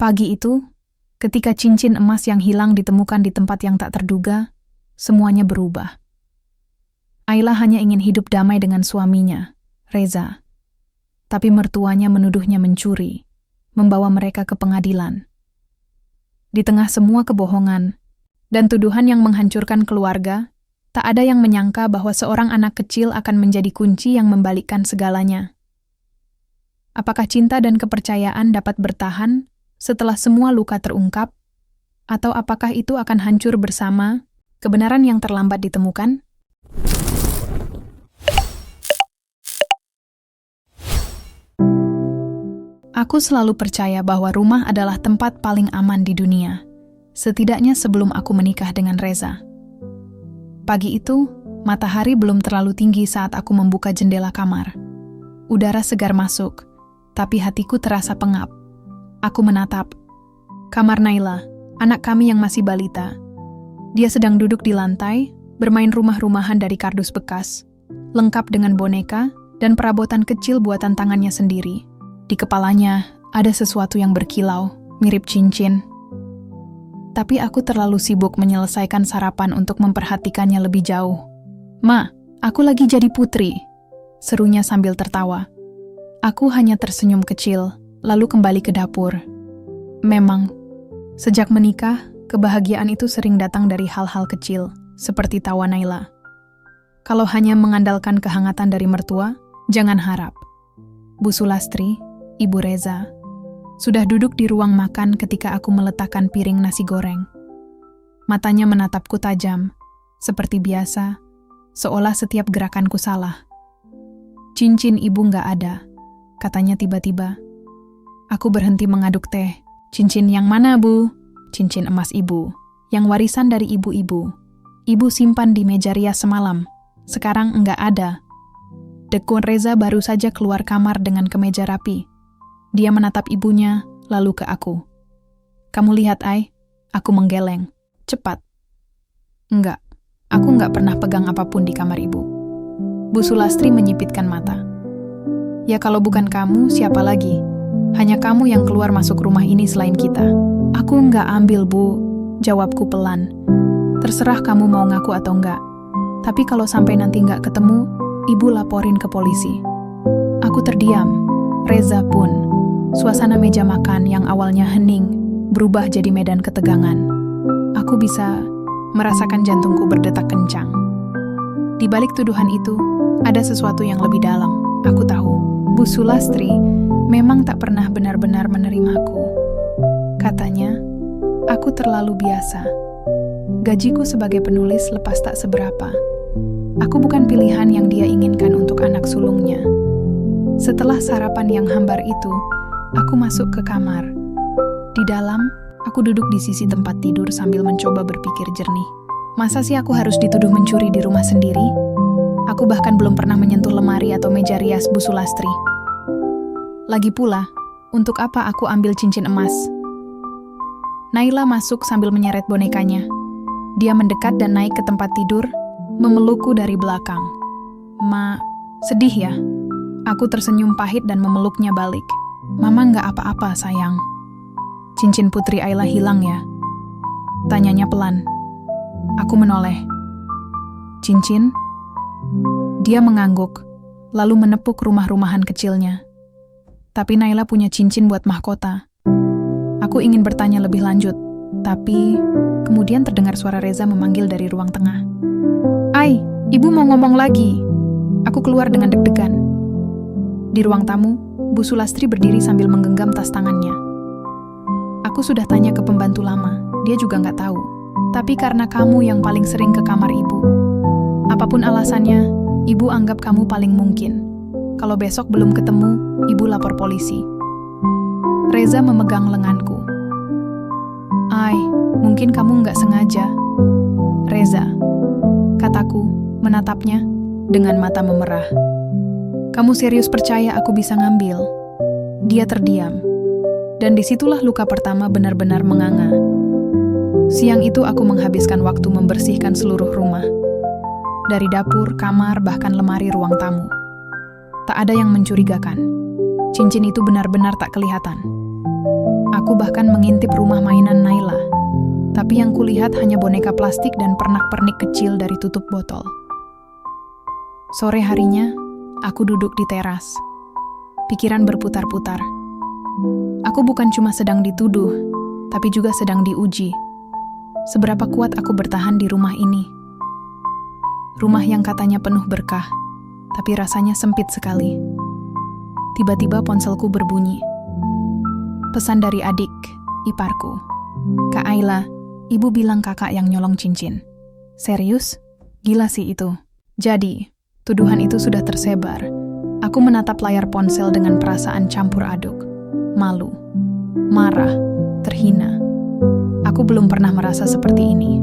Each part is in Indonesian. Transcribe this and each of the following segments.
Pagi itu, ketika cincin emas yang hilang ditemukan di tempat yang tak terduga, semuanya berubah. Ayla hanya ingin hidup damai dengan suaminya, Reza. Tapi mertuanya menuduhnya mencuri, membawa mereka ke pengadilan. Di tengah semua kebohongan dan tuduhan yang menghancurkan keluarga, tak ada yang menyangka bahwa seorang anak kecil akan menjadi kunci yang membalikkan segalanya. Apakah cinta dan kepercayaan dapat bertahan setelah semua luka terungkap? Atau apakah itu akan hancur bersama kebenaran yang terlambat ditemukan? Aku selalu percaya bahwa rumah adalah tempat paling aman di dunia, setidaknya sebelum aku menikah dengan Reza. Pagi itu, matahari belum terlalu tinggi saat aku membuka jendela kamar. Udara segar masuk, tapi hatiku terasa pengap. Aku menatap kamar Naila, anak kami yang masih balita. Dia sedang duduk di lantai, bermain rumah-rumahan dari kardus bekas, lengkap dengan boneka dan perabotan kecil buatan tangannya sendiri. Di kepalanya ada sesuatu yang berkilau, mirip cincin. Tapi aku terlalu sibuk menyelesaikan sarapan untuk memperhatikannya lebih jauh. "Ma, aku lagi jadi putri," serunya sambil tertawa. Aku hanya tersenyum kecil, lalu kembali ke dapur. Memang, sejak menikah, kebahagiaan itu sering datang dari hal-hal kecil, seperti tawa Naila. Kalau hanya mengandalkan kehangatan dari mertua, jangan harap. Bu Sulastri, Ibu Reza, sudah duduk di ruang makan ketika aku meletakkan piring nasi goreng. Matanya menatapku tajam, seperti biasa, seolah setiap gerakanku salah. "Cincin ibu nggak ada," katanya tiba-tiba. Aku berhenti mengaduk teh. "Cincin yang mana, Bu?" "Cincin emas ibu, yang warisan dari ibu-ibu. Ibu simpan di meja rias semalam. Sekarang enggak ada." Dekun Reza baru saja keluar kamar dengan kemeja rapi. Dia menatap ibunya, lalu ke aku. "Kamu lihat, Ai?" Aku menggeleng. "Cepat." "Enggak, aku enggak pernah pegang apapun di kamar ibu." Bu Sulastri menyipitkan mata. "Ya kalau bukan kamu, siapa lagi? Hanya kamu yang keluar masuk rumah ini selain kita." "Aku enggak ambil, Bu," jawabku pelan. "Terserah kamu mau ngaku atau enggak. Tapi kalau sampai nanti enggak ketemu, ibu laporin ke polisi." Aku terdiam. Reza pun. Suasana meja makan yang awalnya hening berubah jadi medan ketegangan. Aku bisa merasakan jantungku berdetak kencang. Di balik tuduhan itu, ada sesuatu yang lebih dalam. Aku tahu, Bu Sulastri memang tak pernah benar-benar menerimaku. Katanya, aku terlalu biasa. Gajiku sebagai penulis lepas tak seberapa. Aku bukan pilihan yang dia inginkan untuk anak sulungnya. Setelah sarapan yang hambar itu, aku masuk ke kamar. Di dalam, aku duduk di sisi tempat tidur sambil mencoba berpikir jernih. Masa sih aku harus dituduh mencuri di rumah sendiri? Aku bahkan belum pernah menyentuh lemari atau meja rias Bu Sulastri. Lagi pula, untuk apa aku ambil cincin emas? Naila masuk sambil menyeret bonekanya. Dia mendekat dan naik ke tempat tidur, memelukku dari belakang. "Ma, sedih ya?" Aku tersenyum pahit dan memeluknya balik. "Mama nggak apa-apa, sayang." "Cincin Putri Ayla hilang ya?" tanyanya pelan. Aku menoleh. "Cincin?" Dia mengangguk, lalu menepuk rumah-rumahan kecilnya. "Tapi Naila punya cincin buat mahkota." Aku ingin bertanya lebih lanjut, tapi kemudian terdengar suara Reza memanggil dari ruang tengah. "Ai, ibu mau ngomong lagi." Aku keluar dengan deg-degan. Di ruang tamu, Bu Sulastri berdiri sambil menggenggam tas tangannya. Aku sudah tanya ke pembantu lama, dia juga nggak tahu. Tapi karena kamu yang paling sering ke kamar ibu. Apapun alasannya, ibu anggap kamu paling mungkin. Kalau besok belum ketemu, ibu lapor polisi. Reza memegang lenganku. "Ai, mungkin kamu nggak sengaja." "Reza," kataku, menatapnya dengan mata memerah. "Kamu serius percaya aku bisa ngambil?" Dia terdiam. Dan disitulah luka pertama benar-benar menganga. Siang itu aku menghabiskan waktu membersihkan seluruh rumah. Dari dapur, kamar, bahkan lemari ruang tamu. Tak ada yang mencurigakan. Cincin itu benar-benar tak kelihatan. Aku bahkan mengintip rumah mainan Naila. Tapi yang kulihat hanya boneka plastik dan pernak-pernik kecil dari tutup botol. Sore harinya, aku duduk di teras. Pikiran berputar-putar. Aku bukan cuma sedang dituduh, tapi juga sedang diuji. Seberapa kuat aku bertahan di rumah ini. Rumah yang katanya penuh berkah, tapi rasanya sempit sekali. Tiba-tiba ponselku berbunyi. Pesan dari adik, iparku. Kak Ayla, ibu bilang kakak yang nyolong cincin. Serius? Gila sih itu. Jadi, tuduhan itu sudah tersebar. Aku menatap layar ponsel dengan perasaan campur aduk. Malu, marah, terhina. Aku belum pernah merasa seperti ini.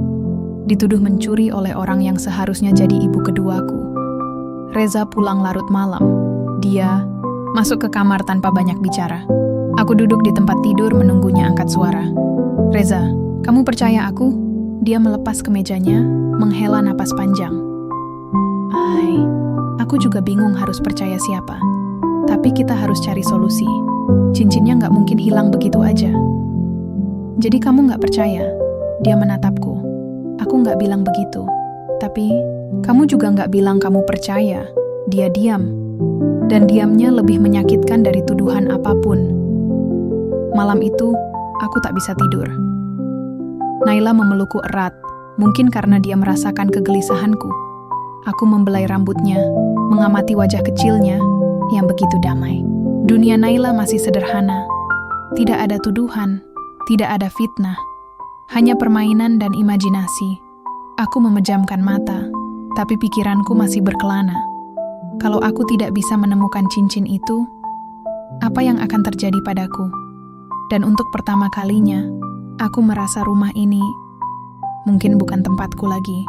Dituduh mencuri oleh orang yang seharusnya jadi ibu keduaku. Reza pulang larut malam. Dia masuk ke kamar tanpa banyak bicara. Aku duduk di tempat tidur menunggunya angkat suara. Reza, kamu percaya aku? Dia melepas kemejanya, menghela napas panjang. Aku juga bingung harus percaya siapa. Tapi kita harus cari solusi. Cincinnya nggak mungkin hilang begitu aja. Jadi kamu nggak percaya? Dia menatapku. Aku nggak bilang begitu. Tapi, kamu juga nggak bilang kamu percaya. Dia diam. Dan diamnya lebih menyakitkan dari tuduhan apapun. Malam itu, aku tak bisa tidur. Naila memelukku erat, mungkin karena dia merasakan kegelisahanku. Aku membelai rambutnya, mengamati wajah kecilnya yang begitu damai. Dunia Naila masih sederhana. Tidak ada tuduhan, tidak ada fitnah. Hanya permainan dan imajinasi. Aku memejamkan mata, tapi pikiranku masih berkelana. Kalau aku tidak bisa menemukan cincin itu, apa yang akan terjadi padaku? Dan untuk pertama kalinya, aku merasa rumah ini mungkin bukan tempatku lagi.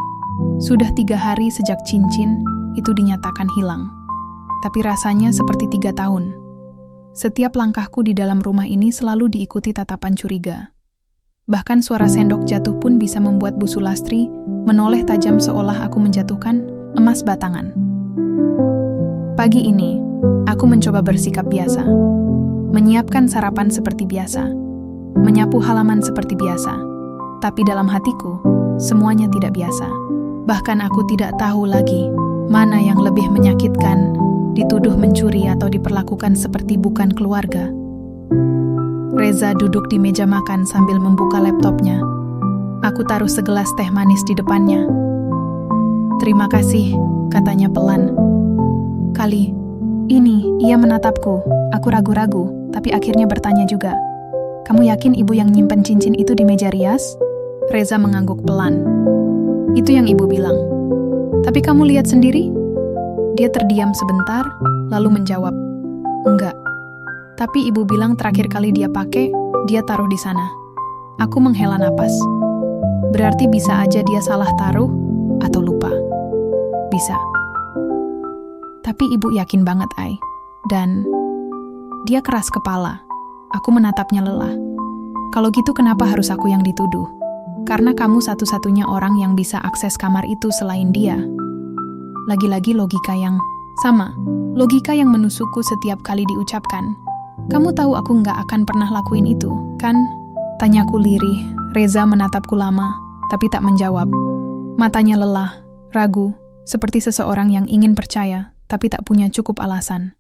Sudah 3 hari sejak cincin itu dinyatakan hilang. Tapi rasanya seperti 3 tahun. Setiap langkahku di dalam rumah ini selalu diikuti tatapan curiga. Bahkan suara sendok jatuh pun bisa membuat Bu Sulastri menoleh tajam seolah aku menjatuhkan emas batangan. Pagi ini, aku mencoba bersikap biasa. Menyiapkan sarapan seperti biasa. Menyapu halaman seperti biasa. Tapi dalam hatiku, semuanya tidak biasa. Bahkan aku tidak tahu lagi mana yang lebih menyakitkan, dituduh mencuri atau diperlakukan seperti bukan keluarga. Reza duduk di meja makan sambil membuka laptopnya. Aku taruh segelas teh manis di depannya. Terima kasih, katanya pelan. Kali ini, ia menatapku. Aku ragu-ragu, tapi akhirnya bertanya juga. Kamu yakin ibu yang nyimpen cincin itu di meja rias? Reza mengangguk pelan. Itu yang ibu bilang. Tapi kamu lihat sendiri? Dia terdiam sebentar, lalu menjawab. Enggak. Tapi ibu bilang terakhir kali dia pakai, dia taruh di sana. Aku menghela napas. Berarti bisa aja dia salah taruh atau lupa. Bisa. Tapi ibu yakin banget, Ai. Dan dia keras kepala. Aku menatapnya lelah. Kalau gitu kenapa harus aku yang dituduh? Karena kamu satu-satunya orang yang bisa akses kamar itu selain dia. Lagi-lagi logika yang sama. Logika yang menusukku setiap kali diucapkan. Kamu tahu aku nggak akan pernah lakuin itu, kan? Tanyaku lirih. Reza menatapku lama, tapi tak menjawab. Matanya lelah, ragu, seperti seseorang yang ingin percaya, tapi tak punya cukup alasan.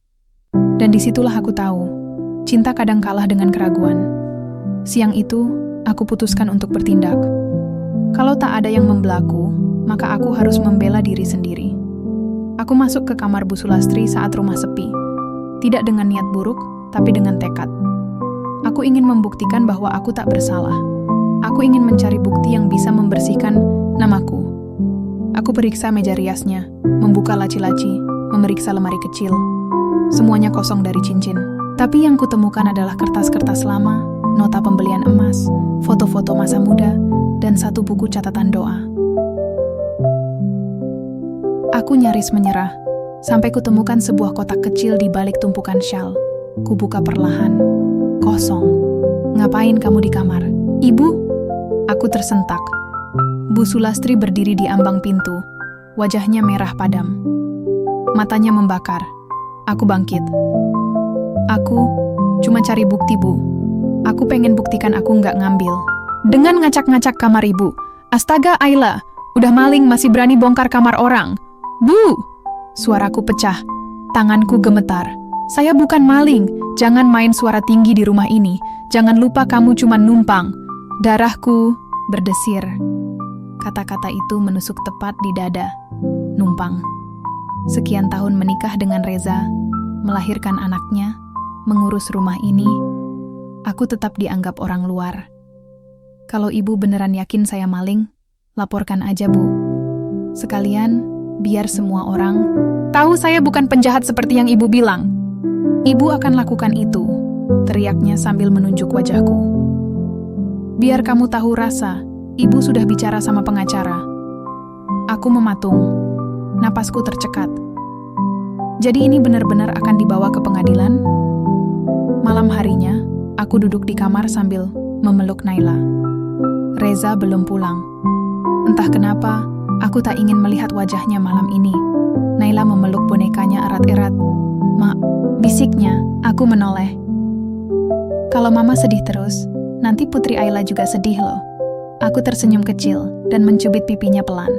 Dan disitulah aku tahu, cinta kadang kalah dengan keraguan. Siang itu, aku putuskan untuk bertindak. Kalau tak ada yang membelaku, maka aku harus membela diri sendiri. Aku masuk ke kamar Bu Sulastri saat rumah sepi. Tidak dengan niat buruk, tapi dengan tekad. Aku ingin membuktikan bahwa aku tak bersalah. Aku ingin mencari bukti yang bisa membersihkan namaku. Aku periksa meja riasnya, membuka laci-laci, memeriksa lemari kecil. Semuanya kosong dari cincin. Tapi yang kutemukan adalah kertas-kertas lama, nota pembelian emas, foto-foto masa muda, dan satu buku catatan doa. Aku nyaris menyerah, sampai kutemukan sebuah kotak kecil di balik tumpukan syal. Kubuka perlahan. Kosong. Ngapain kamu di kamar? Ibu? Aku tersentak. Bu Sulastri berdiri di ambang pintu. Wajahnya merah padam. Matanya membakar. Aku bangkit. Aku cuma cari bukti, Bu. Aku pengen buktikan aku nggak ngambil. Dengan ngacak-ngacak kamar ibu. Astaga, Ayla, udah maling masih berani bongkar kamar orang. Bu! Suaraku pecah. Tanganku gemetar. Saya bukan maling. Jangan main suara tinggi di rumah ini. Jangan lupa kamu cuma numpang. Darahku berdesir. Kata-kata itu menusuk tepat di dada. Numpang. Sekian tahun menikah dengan Reza, melahirkan anaknya, mengurus rumah ini, aku tetap dianggap orang luar. Kalau ibu beneran yakin saya maling, laporkan aja, Bu. Sekalian, biar semua orang tahu saya bukan penjahat seperti yang ibu bilang. Ibu akan lakukan itu, teriaknya sambil menunjuk wajahku. Biar kamu tahu rasa, ibu sudah bicara sama pengacara. Aku mematung, napasku tercekat. Jadi ini benar-benar akan dibawa ke pengadilan? Malam harinya, aku duduk di kamar sambil memeluk Naila. Reza belum pulang. Entah kenapa, aku tak ingin melihat wajahnya malam ini. Naila memeluk bonekanya erat-erat. "Ma," bisiknya, aku menoleh. Kalau Mama sedih terus, nanti Putri Ayla juga sedih loh. Aku tersenyum kecil dan mencubit pipinya pelan.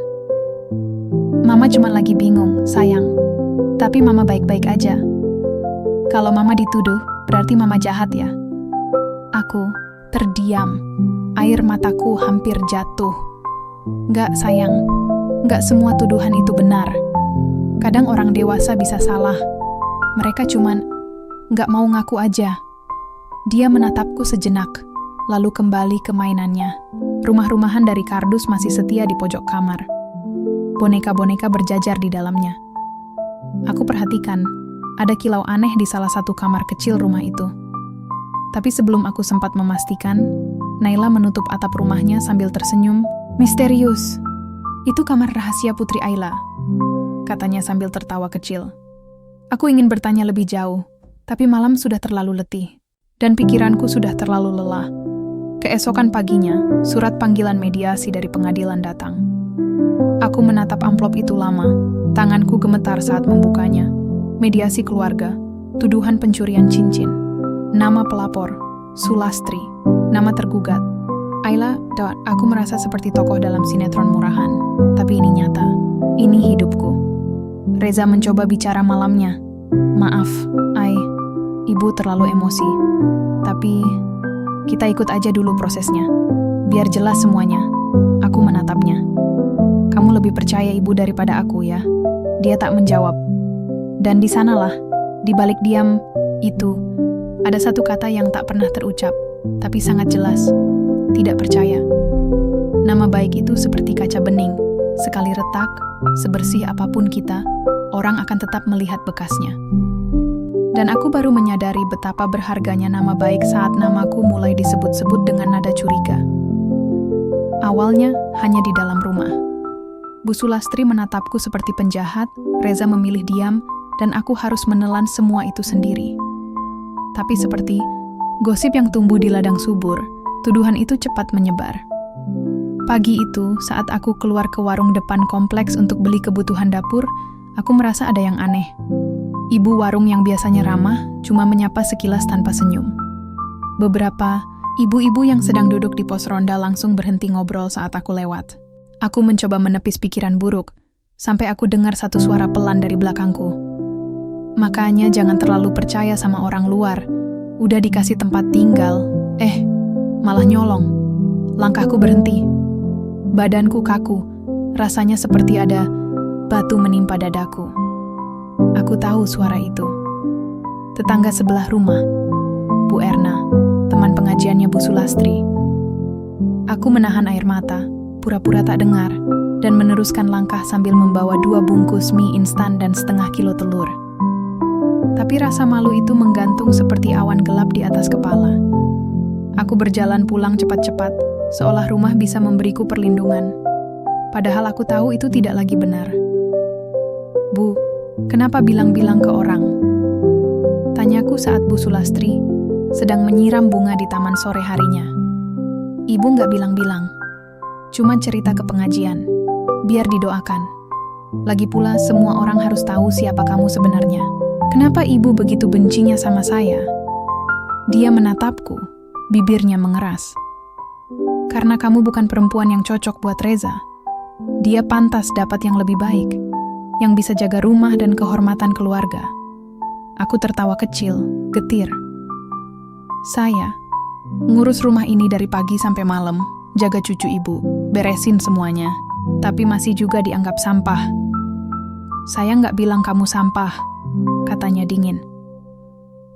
Mama cuma lagi bingung, sayang. Tapi Mama baik-baik aja. Kalau Mama dituduh, berarti Mama jahat ya? Aku terdiam. Air mataku hampir jatuh. Nggak, sayang. Nggak semua tuduhan itu benar. Kadang orang dewasa bisa salah. Mereka cuman nggak mau ngaku aja. Dia menatapku sejenak, lalu kembali ke mainannya. Rumah-rumahan dari kardus masih setia di pojok kamar. Boneka-boneka berjajar di dalamnya. Aku perhatikan, ada kilau aneh di salah satu kamar kecil rumah itu. Tapi sebelum aku sempat memastikan, Naila menutup atap rumahnya sambil tersenyum. "Misterius. Itu kamar rahasia Putri Ayla," katanya sambil tertawa kecil. Aku ingin bertanya lebih jauh, tapi malam sudah terlalu letih, dan pikiranku sudah terlalu lelah. Keesokan paginya, surat panggilan mediasi dari pengadilan datang. Aku menatap amplop itu lama, tanganku gemetar saat membukanya. Mediasi keluarga, tuduhan pencurian cincin, nama pelapor, Sulastri, nama tergugat, Ayla. Aku merasa seperti tokoh dalam sinetron murahan, tapi ini nyata, ini hidupku. Reza mencoba bicara malamnya. "Maaf, Ibu terlalu emosi. Tapi kita ikut aja dulu prosesnya, biar jelas semuanya." Aku menatapnya. "Kamu lebih percaya ibu daripada aku ya?" Dia tak menjawab. Dan di sanalah, di balik diam itu, ada satu kata yang tak pernah terucap, tapi sangat jelas. Tidak percaya. Nama baik itu seperti kaca bening. Sekali retak, sebersih apapun kita, orang akan tetap melihat bekasnya. Dan aku baru menyadari betapa berharganya nama baik saat namaku mulai disebut-sebut dengan nada curiga. Awalnya hanya di dalam rumah. Bu Sulastri menatapku seperti penjahat, Reza memilih diam, dan aku harus menelan semua itu sendiri. Tapi seperti gosip yang tumbuh di ladang subur, tuduhan itu cepat menyebar. Pagi itu, saat aku keluar ke warung depan kompleks untuk beli kebutuhan dapur, aku merasa ada yang aneh. Ibu warung yang biasanya ramah, cuma menyapa sekilas tanpa senyum. Beberapa ibu-ibu yang sedang duduk di pos ronda langsung berhenti ngobrol saat aku lewat. Aku mencoba menepis pikiran buruk, sampai aku dengar satu suara pelan dari belakangku. "Makanya jangan terlalu percaya sama orang luar. Udah dikasih tempat tinggal, malah nyolong." Langkahku berhenti. Badanku kaku, rasanya seperti ada batu menimpa dadaku. Aku tahu suara itu. Tetangga sebelah rumah, Bu Erna, teman pengajiannya Bu Sulastri. Aku menahan air mata, pura-pura tak dengar, dan meneruskan langkah sambil membawa 2 bungkus mie instan dan setengah kilo telur. Tapi rasa malu itu menggantung seperti awan gelap di atas kepala. Aku berjalan pulang cepat-cepat, seolah rumah bisa memberiku perlindungan. Padahal aku tahu itu tidak lagi benar. "Bu, kenapa bilang-bilang ke orang?" Tanyaku saat Bu Sulastri sedang menyiram bunga di taman sore harinya. "Ibu nggak bilang-bilang. Cuma cerita ke pengajian, biar didoakan. Lagi pula semua orang harus tahu siapa kamu sebenarnya. Kenapa ibu begitu bencinya sama saya?" Dia menatapku, Bibirnya mengeras. Karena kamu bukan perempuan yang cocok buat Reza. Dia pantas dapat yang lebih baik, yang bisa jaga rumah dan kehormatan keluarga. Aku tertawa kecil, getir. Saya ngurus rumah ini dari pagi sampai malam, jaga cucu ibu, beresin semuanya, tapi masih juga dianggap sampah. Saya nggak bilang kamu sampah, katanya dingin.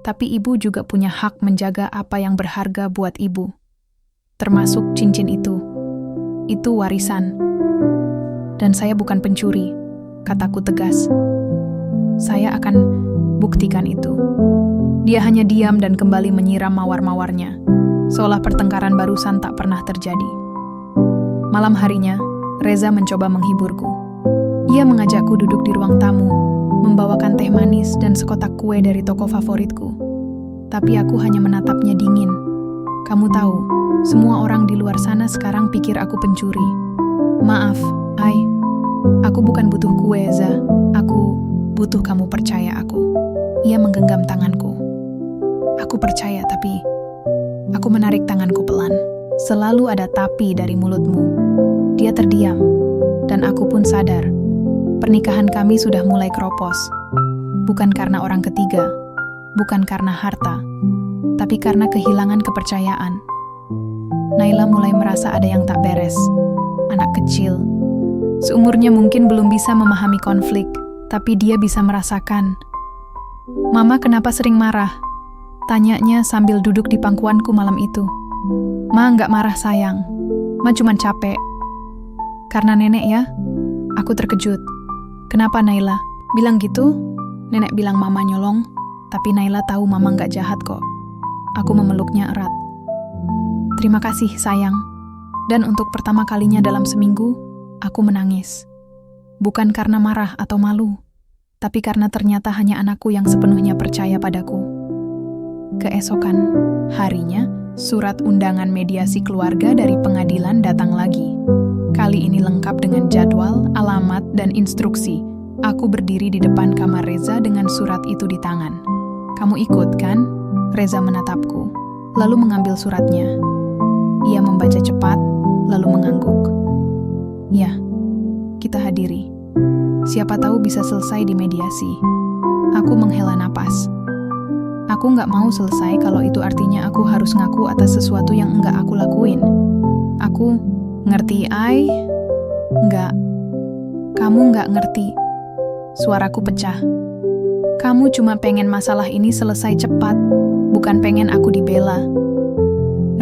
Tapi ibu juga punya hak menjaga apa yang berharga buat ibu. Termasuk cincin itu. Itu warisan. Dan saya bukan pencuri, kataku tegas. Saya akan buktikan itu. Dia hanya diam dan kembali menyiram mawar-mawarnya, seolah pertengkaran barusan tak pernah terjadi. Malam harinya, Reza mencoba menghiburku. Ia mengajakku duduk di ruang tamu, membawakan teh manis dan sekotak kue dari toko favoritku. Tapi aku hanya menatapnya dingin. Kamu tahu, semua orang di luar sana sekarang pikir aku pencuri. Maaf, aku bukan butuh kue, Za. Aku butuh kamu percaya aku. Ia menggenggam tanganku. Aku percaya, tapi aku menarik tanganku pelan. Selalu ada tapi dari mulutmu. Dia terdiam, dan aku pun sadar. Pernikahan kami sudah mulai keropos. Bukan karena orang ketiga, bukan karena harta, tapi karena kehilangan kepercayaan. Naila mulai merasa ada yang tak beres. Anak kecil. Seumurnya mungkin belum bisa memahami konflik, tapi dia bisa merasakan. Mama kenapa sering marah? Tanyanya sambil duduk di pangkuanku malam itu. Ma nggak marah sayang. Ma cuman capek. Karena nenek ya? Aku terkejut. Kenapa Naila? Bilang gitu? Nenek bilang mama nyolong, tapi Naila tahu mama nggak jahat kok. Aku memeluknya erat. Terima kasih sayang. Dan untuk pertama kalinya dalam seminggu, aku menangis. Bukan karena marah atau malu, tapi karena ternyata hanya anakku yang sepenuhnya percaya padaku. Keesokan harinya, surat undangan mediasi keluarga dari pengadilan datang lagi. Kali ini lengkap dengan jadwal, alamat, dan instruksi. Aku berdiri di depan kamar Reza dengan surat itu di tangan. Kamu ikut, kan? Reza menatapku, lalu mengambil suratnya. Ia membaca cepat, lalu mengangguk. Ya, kita hadiri. Siapa tahu bisa selesai di mediasi. Aku menghela napas. Aku nggak mau selesai kalau itu artinya aku harus ngaku atas sesuatu yang nggak aku lakuin. Aku ngerti, Nggak. Kamu nggak ngerti. Suaraku pecah. Kamu cuma pengen masalah ini selesai cepat, bukan pengen aku dibela.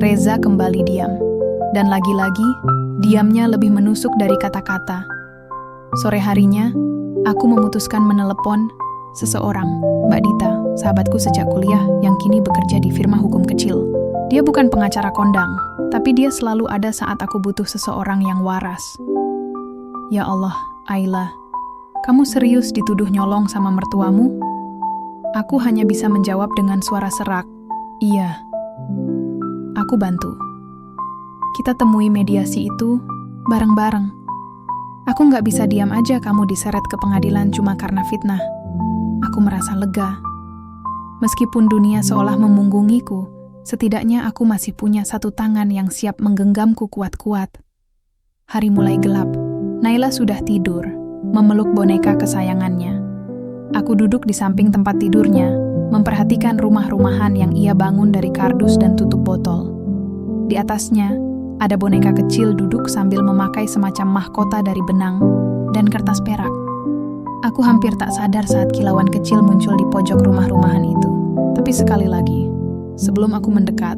Reza kembali diam. Dan lagi-lagi, diamnya lebih menusuk dari kata-kata. Sore harinya, aku memutuskan menelepon seseorang, Mbak Dita, sahabatku sejak kuliah yang kini bekerja di firma hukum kecil. Dia bukan pengacara kondang, tapi dia selalu ada saat aku butuh seseorang yang waras. Ya Allah, Ayla, kamu serius dituduh nyolong sama mertuamu? Aku hanya bisa menjawab dengan suara serak. Iya. Aku bantu. Kita temui mediasi itu bareng-bareng. Aku nggak bisa diam aja kamu diseret ke pengadilan cuma karena fitnah. Aku merasa lega. Meskipun dunia seolah memunggungiku, setidaknya aku masih punya satu tangan yang siap menggenggamku kuat-kuat. Hari mulai gelap. Naila sudah tidur, memeluk boneka kesayangannya. Aku duduk di samping tempat tidurnya, memperhatikan rumah-rumahan yang ia bangun dari kardus dan tutup botol. Di atasnya, ada boneka kecil duduk sambil memakai semacam mahkota dari benang dan kertas perak. Aku hampir tak sadar saat kilauan kecil muncul di pojok rumah-rumahan itu. Tapi sekali lagi, sebelum aku mendekat,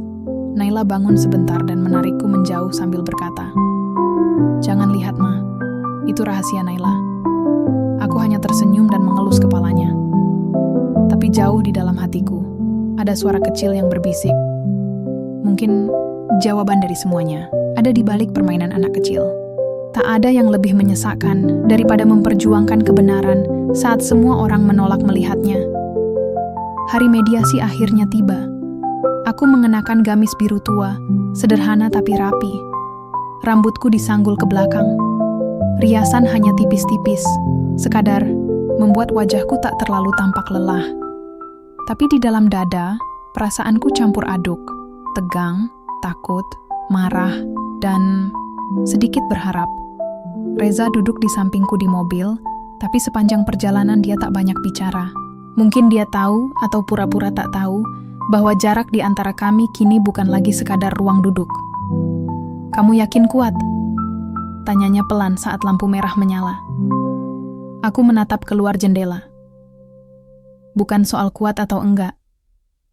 Naila bangun sebentar dan menarikku menjauh sambil berkata, "Jangan lihat, Ma. Itu rahasia Naila." Aku hanya tersenyum dan mengelus kepalanya. Tapi jauh di dalam hatiku, ada suara kecil yang berbisik. Mungkin jawaban dari semuanya ada di balik permainan anak kecil. Tak ada yang lebih menyesakkan daripada memperjuangkan kebenaran saat semua orang menolak melihatnya. Hari mediasi akhirnya tiba. Aku mengenakan gamis biru tua, sederhana tapi rapi. Rambutku disanggul ke belakang. Riasan hanya tipis-tipis, sekadar membuat wajahku tak terlalu tampak lelah. Tapi di dalam dada, perasaanku campur aduk. tegang, takut, marah, dan sedikit berharap. Reza duduk di sampingku di mobil, tapi sepanjang perjalanan dia tak banyak bicara. Mungkin dia tahu atau pura-pura tak tahu bahwa jarak di antara kami kini bukan lagi sekadar ruang duduk. "Kamu yakin kuat?" tanyanya pelan saat lampu merah menyala. Aku menatap keluar jendela. Bukan soal kuat atau enggak.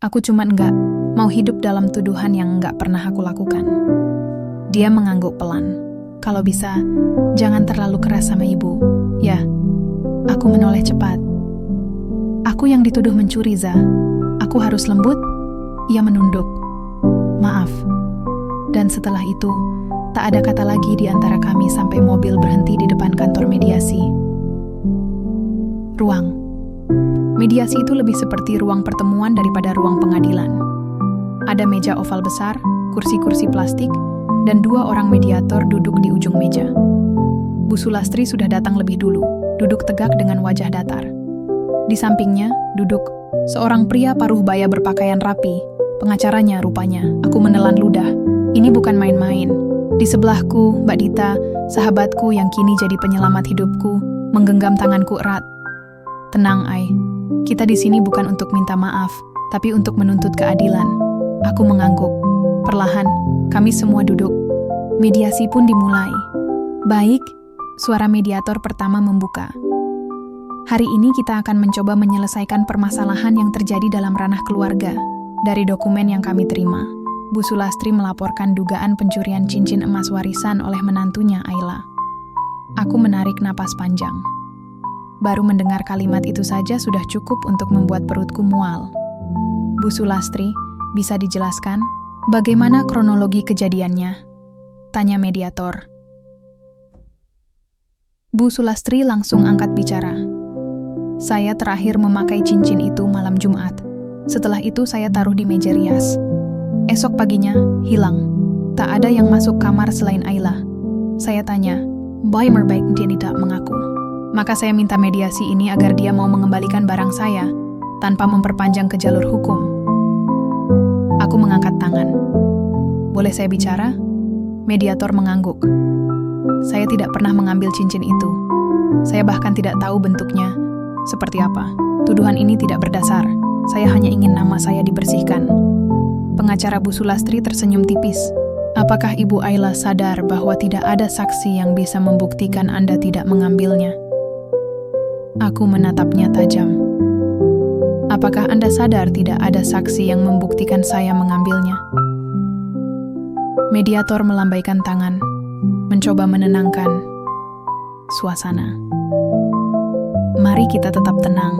Aku cuma enggak mau hidup dalam tuduhan yang enggak pernah aku lakukan. Dia mengangguk pelan. "Kalau bisa, jangan terlalu keras sama ibu." "Ya." Aku menoleh cepat. "Aku yang dituduh mencuri, Za. Aku harus lembut?" Ia menunduk. "Maaf." Dan setelah itu, tak ada kata lagi di antara kami sampai mobil berhenti di depan kantor mediasi. Ruang. Mediasi itu lebih seperti ruang pertemuan daripada ruang pengadilan. Ada meja oval besar, kursi-kursi plastik, dan 2 orang mediator duduk di ujung meja. Bu Sulastri sudah datang lebih dulu, duduk tegak dengan wajah datar. Di sampingnya, duduk seorang pria paruh baya berpakaian rapi, pengacaranya rupanya. Aku menelan ludah. Ini bukan main-main. Di sebelahku, Mbak Dita, sahabatku yang kini jadi penyelamat hidupku, menggenggam tanganku erat. "Tenang, Ai. Kita di sini bukan untuk minta maaf, tapi untuk menuntut keadilan." Aku mengangguk. Perlahan, kami semua duduk. Mediasi pun dimulai. "Baik," suara mediator pertama membuka. "Hari ini kita akan mencoba menyelesaikan permasalahan yang terjadi dalam ranah keluarga. Dari dokumen yang kami terima, Bu Sulastri melaporkan dugaan pencurian cincin emas warisan oleh menantunya, Ayla." Aku menarik napas panjang. Baru mendengar kalimat itu saja sudah cukup untuk membuat perutku mual. "Bu Sulastri, bisa dijelaskan bagaimana kronologi kejadiannya?" tanya mediator. Bu Sulastri langsung angkat bicara. "Saya terakhir memakai cincin itu malam Jumat. Setelah itu saya taruh di meja rias. Esok paginya, hilang. Tak ada yang masuk kamar selain Ayla." Saya tanya. Baimer baik dia tidak mengaku. Maka saya minta mediasi ini agar dia mau mengembalikan barang saya, tanpa memperpanjang ke jalur hukum. Aku mengangkat tangan. "Boleh saya bicara?" Mediator mengangguk. "Saya tidak pernah mengambil cincin itu. Saya bahkan tidak tahu bentuknya seperti apa. Tuduhan ini tidak berdasar. Saya hanya ingin nama saya dibersihkan." Pengacara Bu Sulastri tersenyum tipis. "Apakah Ibu Ayla sadar bahwa tidak ada saksi yang bisa membuktikan Anda tidak mengambilnya?" Aku menatapnya tajam. "Apakah Anda sadar tidak ada saksi yang membuktikan saya mengambilnya?" Mediator melambaikan tangan, mencoba menenangkan suasana. "Mari kita tetap tenang.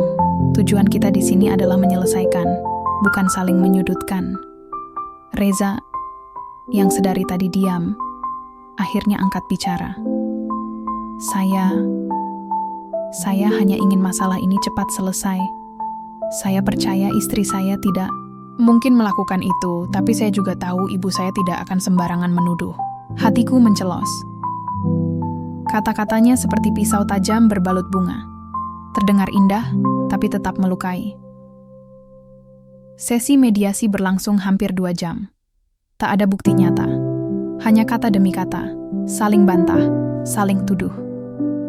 Tujuan kita di sini adalah menyelesaikan, bukan saling menyudutkan." Reza, yang sedari tadi diam, akhirnya angkat bicara. Saya hanya ingin masalah ini cepat selesai. Saya percaya istri saya tidak mungkin melakukan itu, tapi saya juga tahu ibu saya tidak akan sembarangan menuduh." Hatiku mencelos. Kata-katanya seperti pisau tajam berbalut bunga. Terdengar indah, tapi tetap melukai. Sesi mediasi berlangsung hampir 2 jam. Tak ada bukti nyata. Hanya kata demi kata, saling bantah, saling tuduh.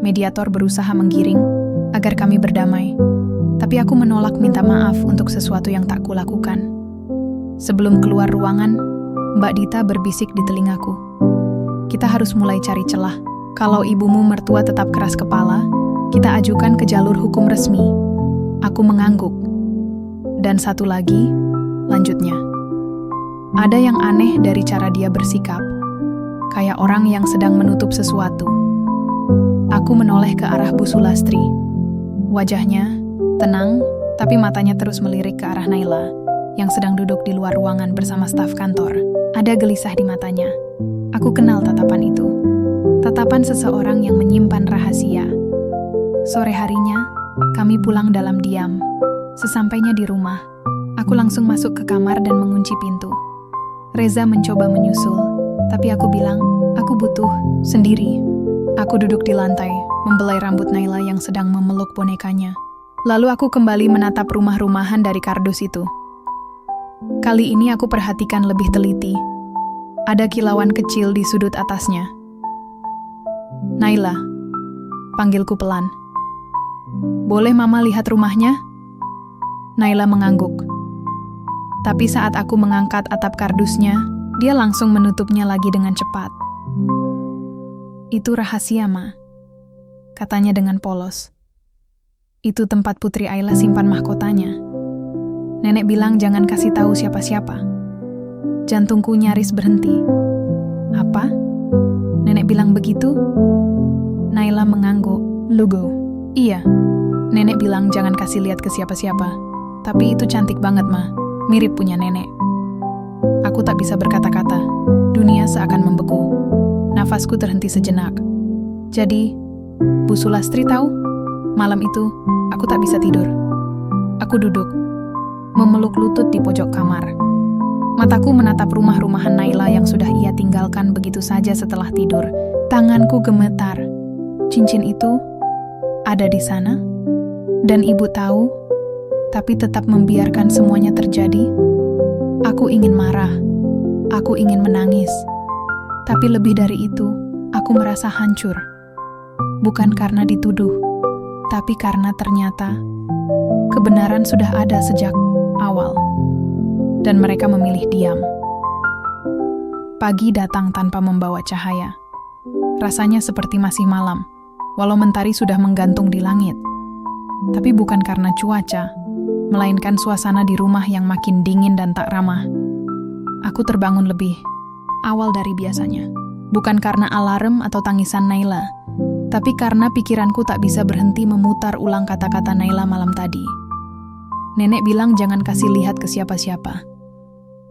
Mediator berusaha menggiring agar kami berdamai, tapi aku menolak minta maaf untuk sesuatu yang tak kulakukan. Sebelum keluar ruangan, Mbak Dita berbisik di telingaku. "Kita harus mulai cari celah. Kalau ibumu mertua tetap keras kepala, kita ajukan ke jalur hukum resmi." Aku mengangguk. "Dan satu lagi," lanjutnya. "Ada yang aneh dari cara dia bersikap, kayak orang yang sedang menutup sesuatu." Aku menoleh ke arah Bu Sulastri. Wajahnya tenang, tapi matanya terus melirik ke arah Naila, yang sedang duduk di luar ruangan bersama staf kantor. Ada gelisah di matanya. Aku kenal tatapan itu. Tatapan seseorang yang menyimpan rahasia. Sore harinya, kami pulang dalam diam. Sesampainya di rumah, aku langsung masuk ke kamar dan mengunci pintu. Reza mencoba menyusul, tapi aku bilang, aku butuh sendiri. Aku duduk di lantai, membelai rambut Naila yang sedang memeluk bonekanya. Lalu aku kembali menatap rumah-rumahan dari kardus itu. Kali ini aku perhatikan lebih teliti. Ada kilauan kecil di sudut atasnya. Naila, panggilku pelan. Boleh Mama lihat rumahnya? Naila mengangguk. Tapi saat aku mengangkat atap kardusnya, dia langsung menutupnya lagi dengan cepat. Itu rahasia, Ma, katanya dengan polos. Itu tempat Putri Ayla simpan mahkotanya. Nenek bilang jangan kasih tahu siapa-siapa. Jantungku nyaris berhenti. Apa? Nenek bilang begitu? Naila mengangguk, lugu. Iya, nenek bilang jangan kasih lihat ke siapa-siapa. Tapi itu cantik banget, Ma. Mirip punya nenek. Aku tak bisa berkata-kata. Dunia seakan membeku. Nafasku terhenti sejenak. Jadi, Bu Sulastri tahu? Malam itu, aku tak bisa tidur. Aku duduk, memeluk lutut di pojok kamar. Mataku menatap rumah-rumahan Naila yang sudah ia tinggalkan begitu saja setelah tidur. Tanganku gemetar. Cincin itu ada di sana, dan ibu tahu, tapi tetap membiarkan semuanya terjadi. Aku ingin marah, aku ingin menangis, tapi lebih dari itu, aku merasa hancur. Bukan karena dituduh, tapi karena ternyata kebenaran sudah ada sejak awal, dan mereka memilih diam. Pagi datang tanpa membawa cahaya. Rasanya seperti masih malam, walau mentari sudah menggantung di langit. Tapi bukan karena cuaca, melainkan suasana di rumah yang makin dingin dan tak ramah. Aku terbangun lebih awal dari biasanya. Bukan karena alarm atau tangisan Naila, tapi karena pikiranku tak bisa berhenti memutar ulang kata-kata Naila malam tadi. Nenek bilang jangan kasih lihat ke siapa-siapa.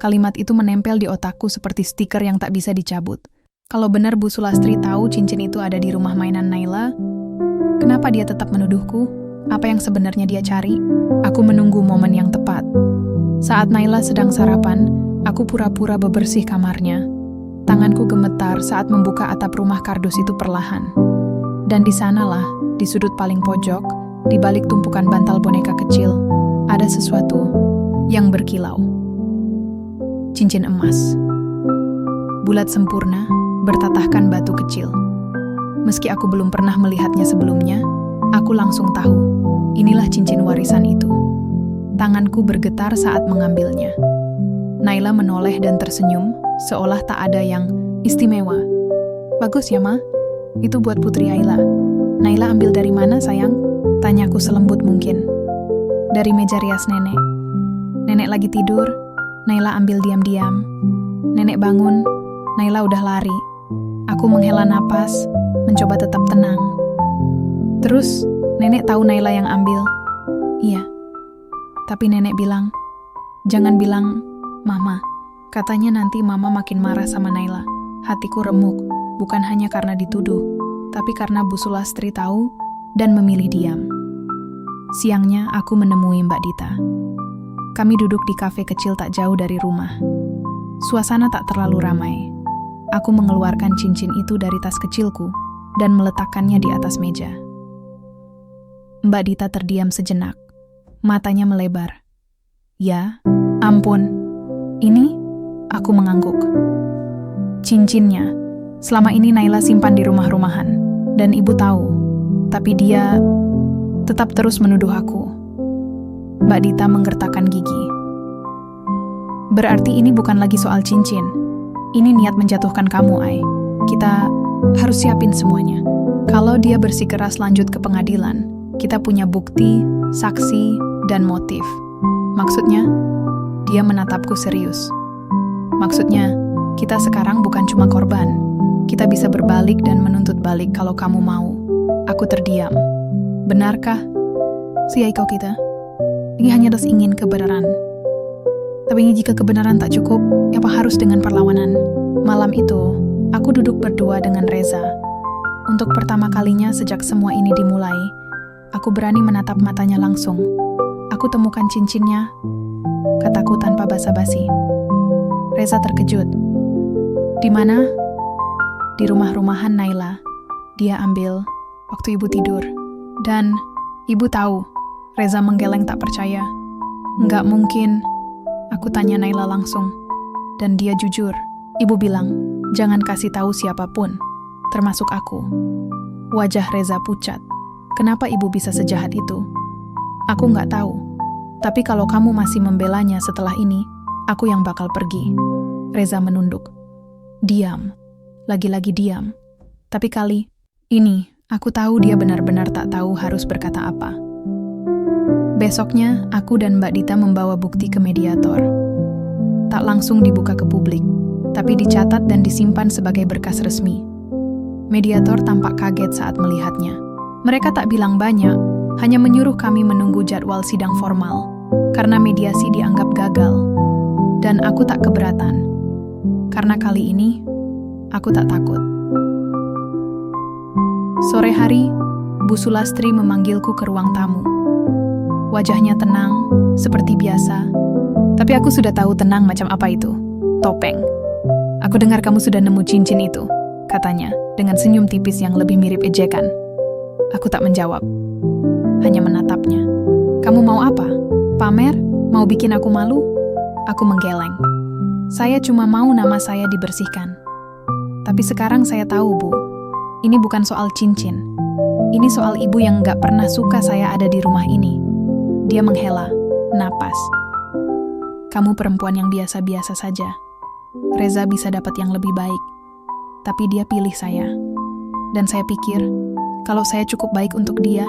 Kalimat itu menempel di otakku seperti stiker yang tak bisa dicabut. Kalau benar Bu Sulastri tahu cincin itu ada di rumah mainan Naila, kenapa dia tetap menuduhku? Apa yang sebenarnya dia cari? Aku menunggu momen yang tepat. Saat Naila sedang sarapan, aku pura-pura bebersih kamarnya. Tanganku gemetar saat membuka atap rumah kardus itu perlahan. Dan di sanalah, di sudut paling pojok, di balik tumpukan bantal boneka kecil, ada sesuatu yang berkilau. Cincin emas. Bulat sempurna, bertatahkan batu kecil. Meski aku belum pernah melihatnya sebelumnya, aku langsung tahu, inilah cincin warisan itu. Tanganku bergetar saat mengambilnya. Naila menoleh dan tersenyum, seolah tak ada yang istimewa. Bagus ya, Ma? Itu buat Putri Ayla. Naila ambil dari mana, sayang? Tanyaku selembut mungkin. Dari meja rias nenek. Nenek lagi tidur, Naila ambil diam-diam. Nenek bangun, Naila udah lari. Aku menghela napas, mencoba tetap tenang. Terus, nenek tahu Naila yang ambil. Iya. Tapi nenek bilang, jangan bilang, Mama. Katanya nanti Mama makin marah sama Naila. Hatiku remuk, bukan hanya karena dituduh, tapi karena Bu Sulastri tahu dan memilih diam. Siangnya, aku menemui Mbak Dita. Kami duduk di kafe kecil tak jauh dari rumah. Suasana tak terlalu ramai. Aku mengeluarkan cincin itu dari tas kecilku dan meletakkannya di atas meja. Mbak Dita terdiam sejenak. Matanya melebar. Ya, ampun. Ini? Aku mengangguk. Cincinnya. Selama ini Naila simpan di rumah-rumahan. Dan ibu tahu. Tapi dia tetap terus menuduh aku. Mbak Dita menggertakkan gigi. Berarti ini bukan lagi soal cincin. Ini niat menjatuhkan kamu, Ai. Kita harus siapin semuanya. Kalau dia bersikeras lanjut ke pengadilan, kita punya bukti, saksi, dan motif. Maksudnya, dia menatapku serius. Maksudnya, kita sekarang bukan cuma korban. Kita bisa berbalik dan menuntut balik kalau kamu mau. Aku terdiam. Benarkah? Si Aiko kita. Ini hanya ingin kebenaran. Tapi jika kebenaran tak cukup, apa harus dengan perlawanan? Malam itu, aku duduk berdua dengan Reza. Untuk pertama kalinya sejak semua ini dimulai, aku berani menatap matanya langsung. Aku temukan cincinnya, kataku tanpa basa-basi. Reza terkejut. Di mana? Di rumah-rumahan Naila. Dia ambil waktu ibu tidur. Dan ibu tahu. Reza menggeleng tak percaya. Nggak mungkin. Aku tanya Naila langsung, dan dia jujur. Ibu bilang, jangan kasih tahu siapapun, termasuk aku. Wajah Reza pucat. Kenapa ibu bisa sejahat itu? Aku nggak tahu. Tapi kalau kamu masih membelanya setelah ini, aku yang bakal pergi. Reza menunduk. Diam. Lagi-lagi diam. Tapi kali ini, aku tahu dia benar-benar tak tahu harus berkata apa. Besoknya, aku dan Mbak Dita membawa bukti ke mediator. Tak langsung dibuka ke publik, tapi dicatat dan disimpan sebagai berkas resmi. Mediator tampak kaget saat melihatnya. Mereka tak bilang banyak, hanya menyuruh kami menunggu jadwal sidang formal, karena mediasi dianggap gagal. Dan aku tak keberatan, karena kali ini, aku tak takut. Sore hari, Bu Sulastri memanggilku ke ruang tamu. Wajahnya tenang, seperti biasa. Tapi aku sudah tahu tenang macam apa itu. Topeng. Aku dengar kamu sudah nemu cincin itu, katanya, dengan senyum tipis yang lebih mirip ejekan. Aku tak menjawab. Hanya menatapnya. Kamu mau apa? Pamer? Mau bikin aku malu? Aku menggeleng. Saya cuma mau nama saya dibersihkan. Tapi sekarang saya tahu, Bu. Ini bukan soal cincin. Ini soal ibu yang gak pernah suka saya ada di rumah ini. Dia menghela, napas. Kamu perempuan yang biasa-biasa saja. Reza bisa dapat yang lebih baik. Tapi dia pilih saya. Dan saya pikir, kalau saya cukup baik untuk dia,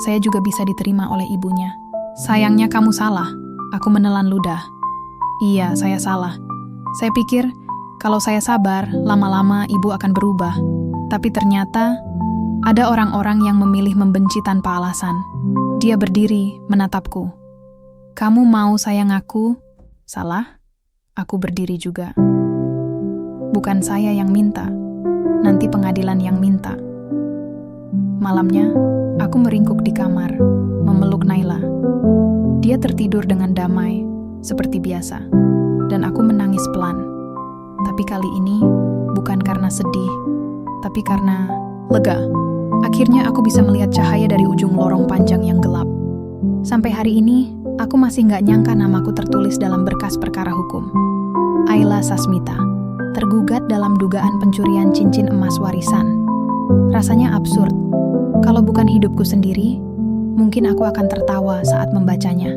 saya juga bisa diterima oleh ibunya. Sayangnya kamu salah. Aku menelan ludah. Iya, saya salah. Saya pikir, kalau saya sabar, lama-lama ibu akan berubah. Tapi ternyata, ada orang-orang yang memilih membenci tanpa alasan. Dia berdiri, menatapku. Kamu mau saya ngaku? Salah? Aku berdiri juga. Bukan saya yang minta, nanti pengadilan yang minta. Malamnya, aku meringkuk di kamar, memeluk Naila. Dia tertidur dengan damai, seperti biasa, dan aku menangis pelan. Tapi kali ini, bukan karena sedih, tapi karena lega. Akhirnya aku bisa melihat cahaya dari ujung lorong panjang yang gelap. Sampai hari ini, aku masih nggak nyangka namaku tertulis dalam berkas perkara hukum. Ayla Sasmita, tergugat dalam dugaan pencurian cincin emas warisan. Rasanya absurd. Kalau bukan hidupku sendiri, mungkin aku akan tertawa saat membacanya.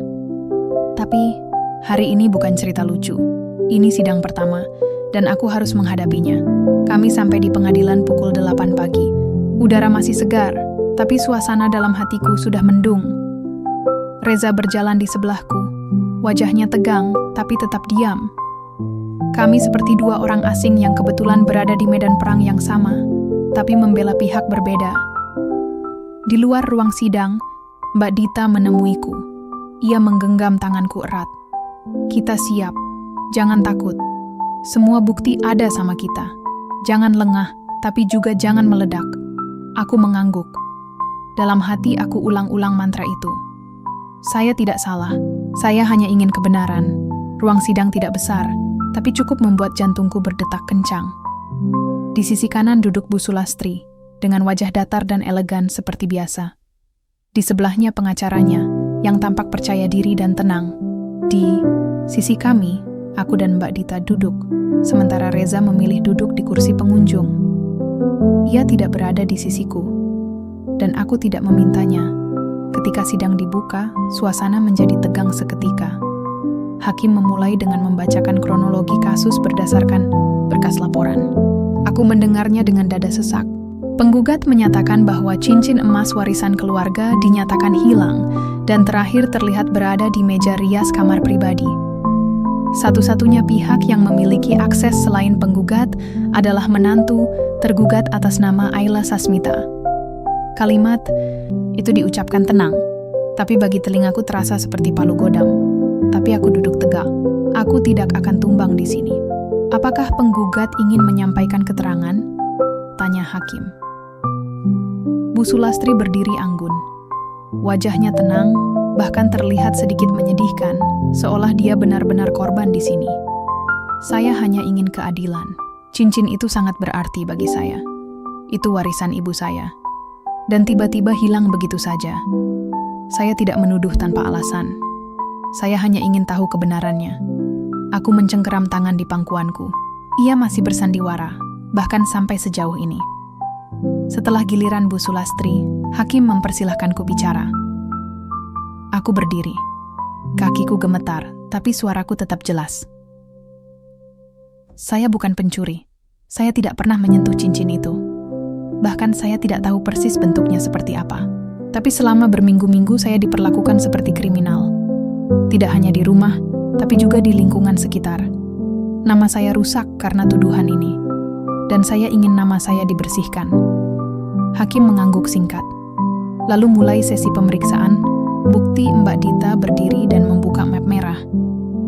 Tapi, hari ini bukan cerita lucu. Ini sidang pertama, dan aku harus menghadapinya. Kami sampai di pengadilan pukul 8 pagi. Udara masih segar, tapi suasana dalam hatiku sudah mendung. Reza berjalan di sebelahku. Wajahnya tegang, tapi tetap diam. Kami seperti dua orang asing yang kebetulan berada di medan perang yang sama, tapi membela pihak berbeda. Di luar ruang sidang, Mbak Dita menemuiku. Ia menggenggam tanganku erat. Kita siap, jangan takut. Semua bukti ada sama kita. Jangan lengah, tapi juga jangan meledak. Aku mengangguk. Dalam hati aku ulang-ulang mantra itu. Saya tidak salah. Saya hanya ingin kebenaran. Ruang sidang tidak besar, tapi cukup membuat jantungku berdetak kencang. Di sisi kanan duduk Bu Sulastri, dengan wajah datar dan elegan seperti biasa. Di sebelahnya pengacaranya, yang tampak percaya diri dan tenang. Di sisi kami, aku dan Mbak Dita duduk, sementara Reza memilih duduk di kursi pengunjung. Ia tidak berada di sisiku, dan aku tidak memintanya. Ketika sidang dibuka, suasana menjadi tegang seketika. Hakim memulai dengan membacakan kronologi kasus berdasarkan berkas laporan. Aku mendengarnya dengan dada sesak. Penggugat menyatakan bahwa cincin emas warisan keluarga dinyatakan hilang dan terakhir terlihat berada di meja rias kamar pribadi. Satu-satunya pihak yang memiliki akses selain penggugat adalah menantu tergugat atas nama Ayla Sasmita. Kalimat itu diucapkan tenang, tapi bagi telingaku terasa seperti palu godam. Tapi aku duduk tegak. Aku tidak akan tumbang di sini. Apakah penggugat ingin menyampaikan keterangan? Tanya hakim. Bu Sulastri berdiri anggun. Wajahnya tenang, bahkan terlihat sedikit menyedihkan, seolah dia benar-benar korban di sini. Saya hanya ingin keadilan. Cincin itu sangat berarti bagi saya. Itu warisan ibu saya. Dan tiba-tiba hilang begitu saja. Saya tidak menuduh tanpa alasan. Saya hanya ingin tahu kebenarannya. Aku mencengkeram tangan di pangkuanku. Ia masih bersandiwara, bahkan sampai sejauh ini. Setelah giliran Bu Sulastri, hakim mempersilahkanku bicara. Aku berdiri. Kakiku gemetar, tapi suaraku tetap jelas. Saya bukan pencuri. Saya tidak pernah menyentuh cincin itu. Bahkan saya tidak tahu persis bentuknya seperti apa. Tapi selama berminggu-minggu saya diperlakukan seperti kriminal. Tidak hanya di rumah, tapi juga di lingkungan sekitar. Nama saya rusak karena tuduhan ini. Dan saya ingin nama saya dibersihkan. Hakim mengangguk singkat. Lalu mulai sesi pemeriksaan. Bukti Mbak Dita berdiri dan membuka map merah.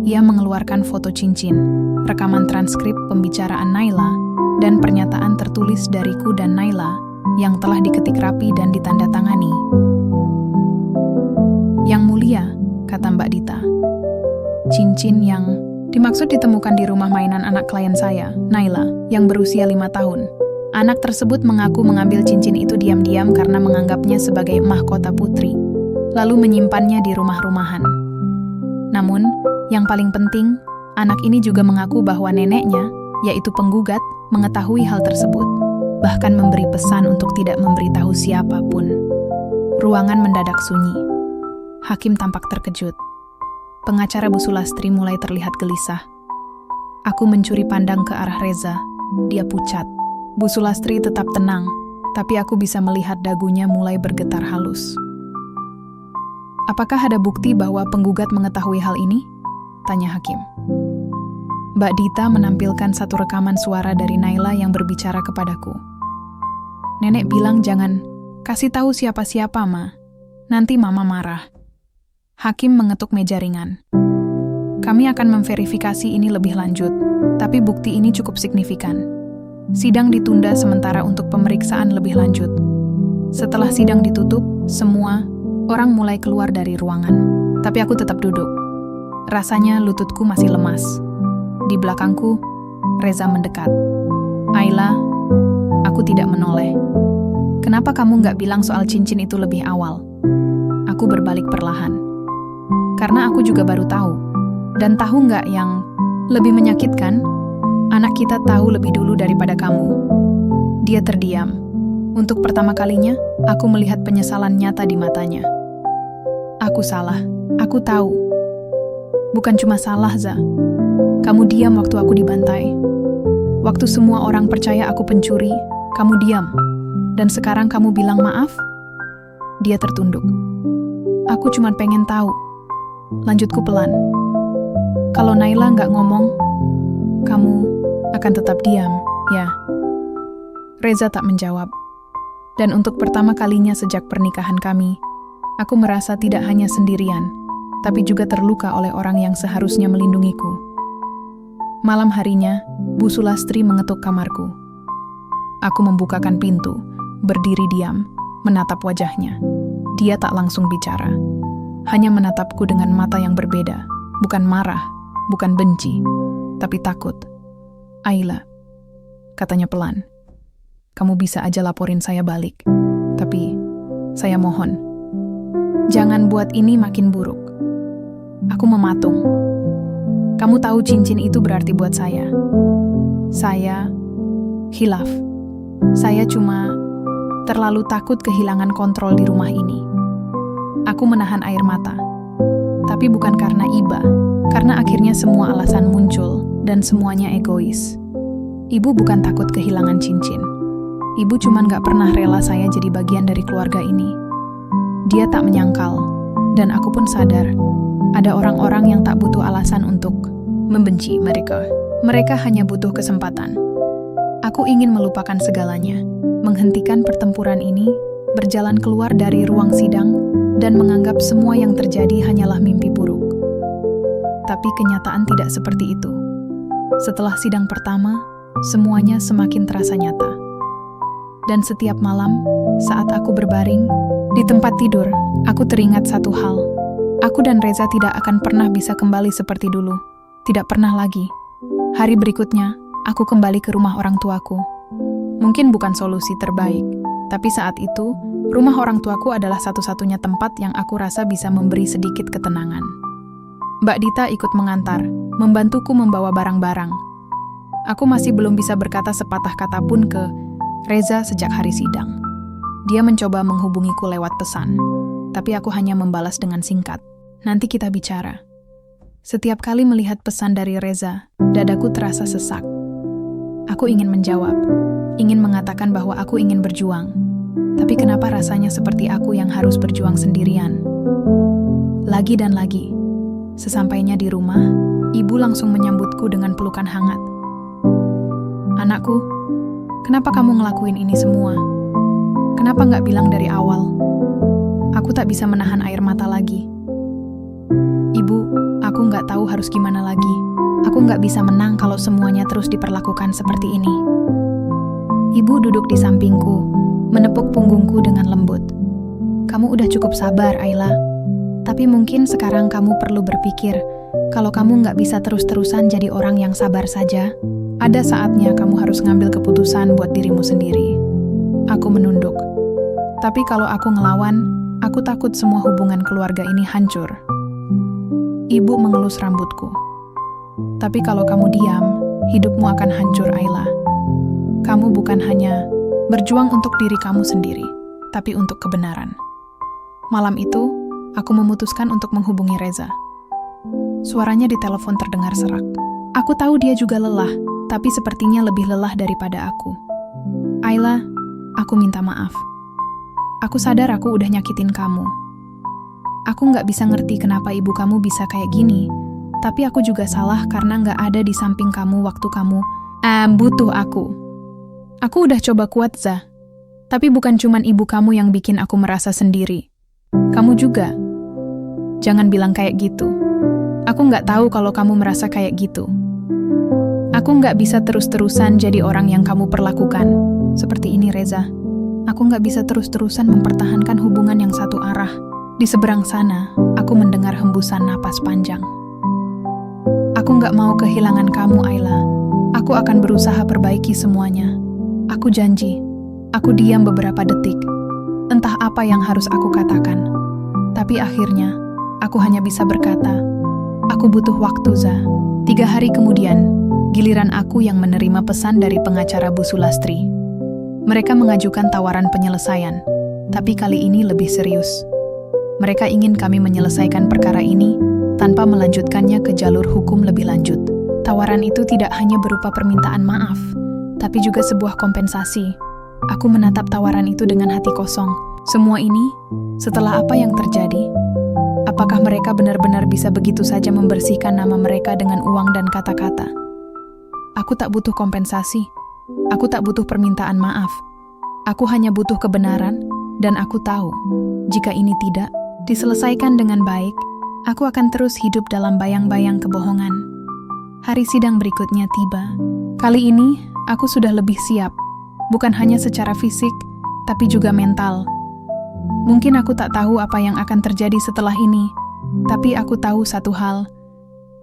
Ia mengeluarkan foto cincin, rekaman transkrip pembicaraan Naila, dan pernyataan tertulis dariku dan Naila yang telah diketik rapi dan ditandatangani. Yang mulia, kata Mbak Dita. Cincin yang dimaksud ditemukan di rumah mainan anak klien saya, Naila, yang berusia 5 tahun. Anak tersebut mengaku mengambil cincin itu diam-diam karena menganggapnya sebagai mahkota putri, lalu menyimpannya di rumah-rumahan. Namun, yang paling penting, anak ini juga mengaku bahwa neneknya, yaitu penggugat, mengetahui hal tersebut, bahkan memberi pesan untuk tidak memberitahu siapapun. Ruangan mendadak sunyi. Hakim tampak terkejut. Pengacara Bu Sulastri mulai terlihat gelisah. Aku mencuri pandang ke arah Reza. Dia pucat. Bu Sulastri tetap tenang, tapi aku bisa melihat dagunya mulai bergetar halus. Apakah ada bukti bahwa penggugat mengetahui hal ini? Tanya hakim. Mbak Dita menampilkan satu rekaman suara dari Naila yang berbicara kepadaku. Nenek bilang jangan kasih tahu siapa-siapa, Ma. Nanti Mama marah. Hakim mengetuk meja ringan. Kami akan memverifikasi ini lebih lanjut, tapi bukti ini cukup signifikan. Sidang ditunda sementara untuk pemeriksaan lebih lanjut. Setelah sidang ditutup, semua orang mulai keluar dari ruangan. Tapi aku tetap duduk. Rasanya lututku masih lemas. Di belakangku, Reza mendekat. Ayla, aku tidak menoleh. Kenapa kamu nggak bilang soal cincin itu lebih awal? Aku berbalik perlahan. Karena aku juga baru tahu. Dan tahu nggak yang lebih menyakitkan? Anak kita tahu lebih dulu daripada kamu. Dia terdiam. Untuk pertama kalinya, aku melihat penyesalan nyata di matanya. Aku salah. Aku tahu. Bukan cuma salah, Za. Kamu diam waktu aku dibantai. Waktu semua orang percaya aku pencuri, kamu diam. Dan sekarang kamu bilang maaf? Dia tertunduk. Aku cuma pengen tahu. Lanjutku pelan. Kalau Naila nggak ngomong, kamu akan tetap diam, ya? Reza tak menjawab. Dan untuk pertama kalinya sejak pernikahan kami, aku merasa tidak hanya sendirian, tapi juga terluka oleh orang yang seharusnya melindungiku. Malam harinya, Bu Sulastri mengetuk kamarku. Aku membukakan pintu, berdiri diam, menatap wajahnya. Dia tak langsung bicara, hanya menatapku dengan mata yang berbeda, bukan marah, bukan benci, tapi takut. Ayla, katanya pelan, kamu bisa aja laporin saya balik. Tapi, saya mohon, jangan buat ini makin buruk. Aku mematung. Kamu tahu cincin itu berarti buat saya. Saya, khilaf. Saya cuma terlalu takut kehilangan kontrol di rumah ini. Aku menahan air mata. Tapi bukan karena iba, karena akhirnya semua alasan muncul. Dan semuanya egois. Ibu bukan takut kehilangan cincin. Ibu cuma gak pernah rela saya jadi bagian dari keluarga ini. Dia tak menyangkal, dan aku pun sadar, ada orang-orang yang tak butuh alasan untuk membenci mereka. Mereka hanya butuh kesempatan. Aku ingin melupakan segalanya, menghentikan pertempuran ini, berjalan keluar dari ruang sidang, dan menganggap semua yang terjadi hanyalah mimpi buruk. Tapi kenyataan tidak seperti itu. Setelah sidang pertama, semuanya semakin terasa nyata. Dan setiap malam, saat aku berbaring di tempat tidur, aku teringat satu hal. Aku dan Reza tidak akan pernah bisa kembali seperti dulu. Tidak pernah lagi. Hari berikutnya, aku kembali ke rumah orang tuaku. Mungkin bukan solusi terbaik, tapi saat itu, rumah orang tuaku adalah satu-satunya tempat yang aku rasa bisa memberi sedikit ketenangan. Mbak Dita ikut mengantar, membantuku membawa barang-barang. Aku masih belum bisa berkata sepatah kata pun ke Reza sejak hari sidang. Dia mencoba menghubungiku lewat pesan, tapi aku hanya membalas dengan singkat. Nanti kita bicara. Setiap kali melihat pesan dari Reza, dadaku terasa sesak. Aku ingin menjawab, ingin mengatakan bahwa aku ingin berjuang. Tapi kenapa rasanya seperti aku yang harus berjuang sendirian? Lagi dan lagi. Sesampainya di rumah, ibu langsung menyambutku dengan pelukan hangat. Anakku, kenapa kamu ngelakuin ini semua? Kenapa nggak bilang dari awal? Aku tak bisa menahan air mata lagi. Ibu, aku nggak tahu harus gimana lagi. Aku nggak bisa menang kalau semuanya terus diperlakukan seperti ini. Ibu duduk di sampingku, menepuk punggungku dengan lembut. Kamu udah cukup sabar, Ayla. Tapi mungkin sekarang kamu perlu berpikir, kalau kamu nggak bisa terus-terusan jadi orang yang sabar saja, ada saatnya kamu harus ngambil keputusan buat dirimu sendiri. Aku menunduk. Tapi kalau aku ngelawan, aku takut semua hubungan keluarga ini hancur. Ibu mengelus rambutku. Tapi kalau kamu diam, hidupmu akan hancur, Ayla. Kamu bukan hanya berjuang untuk diri kamu sendiri, tapi untuk kebenaran. Malam itu, aku memutuskan untuk menghubungi Reza. Suaranya di telepon terdengar serak. Aku tahu dia juga lelah, tapi sepertinya lebih lelah daripada aku. Ayla, aku minta maaf. Aku sadar aku udah nyakitin kamu. Aku nggak bisa ngerti kenapa ibu kamu bisa kayak gini, tapi aku juga salah karena nggak ada di samping kamu waktu kamu butuh aku. Aku udah coba kuat, Za. Tapi bukan cuman ibu kamu yang bikin aku merasa sendiri. Kamu juga. Jangan bilang kayak gitu. Aku nggak tahu kalau kamu merasa kayak gitu. Aku nggak bisa terus-terusan jadi orang yang kamu perlakukan. Seperti ini, Reza. Aku nggak bisa terus-terusan mempertahankan hubungan yang satu arah. Di seberang sana, aku mendengar hembusan napas panjang. Aku nggak mau kehilangan kamu, Ayla. Aku akan berusaha perbaiki semuanya. Aku janji. Aku diam beberapa detik. Entah apa yang harus aku katakan. Tapi akhirnya, aku hanya bisa berkata, aku butuh waktu, Za. 3 hari kemudian, giliran aku yang menerima pesan dari pengacara Bu Sulastri. Mereka mengajukan tawaran penyelesaian, tapi kali ini lebih serius. Mereka ingin kami menyelesaikan perkara ini tanpa melanjutkannya ke jalur hukum lebih lanjut. Tawaran itu tidak hanya berupa permintaan maaf, tapi juga sebuah kompensasi. Aku menatap tawaran itu dengan hati kosong. Semua ini, setelah apa yang terjadi? Apakah mereka benar-benar bisa begitu saja membersihkan nama mereka dengan uang dan kata-kata? Aku tak butuh kompensasi. Aku tak butuh permintaan maaf. Aku hanya butuh kebenaran, dan aku tahu, jika ini tidak diselesaikan dengan baik, aku akan terus hidup dalam bayang-bayang kebohongan. Hari sidang berikutnya tiba. Kali ini, aku sudah lebih siap. Bukan hanya secara fisik, tapi juga mental. Mungkin aku tak tahu apa yang akan terjadi setelah ini, tapi aku tahu satu hal.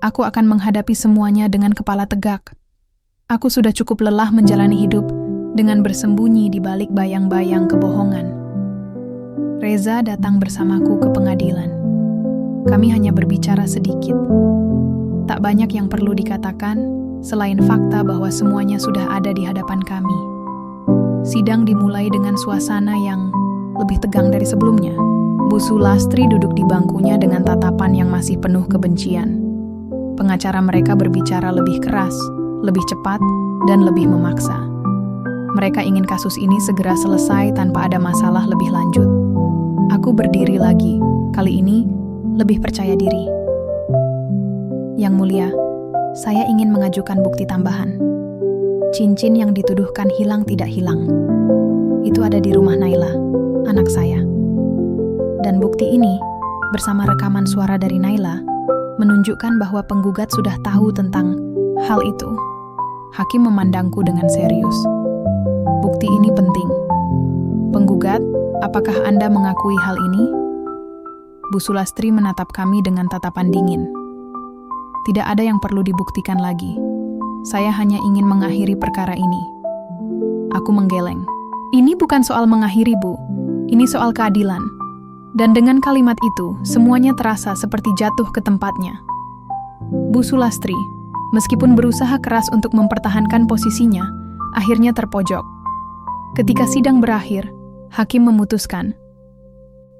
Aku akan menghadapi semuanya dengan kepala tegak. Aku sudah cukup lelah menjalani hidup dengan bersembunyi di balik bayang-bayang kebohongan. Reza datang bersamaku ke pengadilan. Kami hanya berbicara sedikit. Tak banyak yang perlu dikatakan, selain fakta bahwa semuanya sudah ada di hadapan kami. Sidang dimulai dengan suasana yang lebih tegang dari sebelumnya. Bu Sulastri duduk di bangkunya dengan tatapan yang masih penuh kebencian. Pengacara mereka berbicara lebih keras, lebih cepat, dan lebih memaksa. Mereka ingin kasus ini segera selesai tanpa ada masalah lebih lanjut. Aku berdiri lagi, kali ini lebih percaya diri. Yang mulia, saya ingin mengajukan bukti tambahan. Cincin yang dituduhkan hilang tidak hilang. Itu ada di rumah Naila, anak saya. Dan bukti ini, bersama rekaman suara dari Naila, menunjukkan bahwa penggugat sudah tahu tentang hal itu. Hakim memandangku dengan serius. Bukti ini penting. Penggugat, apakah Anda mengakui hal ini? Bu Sulastri menatap kami dengan tatapan dingin. Tidak ada yang perlu dibuktikan lagi. Saya hanya ingin mengakhiri perkara ini. Aku menggeleng. Ini bukan soal mengakhiri, Bu. Ini soal keadilan. Dan dengan kalimat itu, semuanya terasa seperti jatuh ke tempatnya. Bu Sulastri, meskipun berusaha keras untuk mempertahankan posisinya, akhirnya terpojok. Ketika sidang berakhir, hakim memutuskan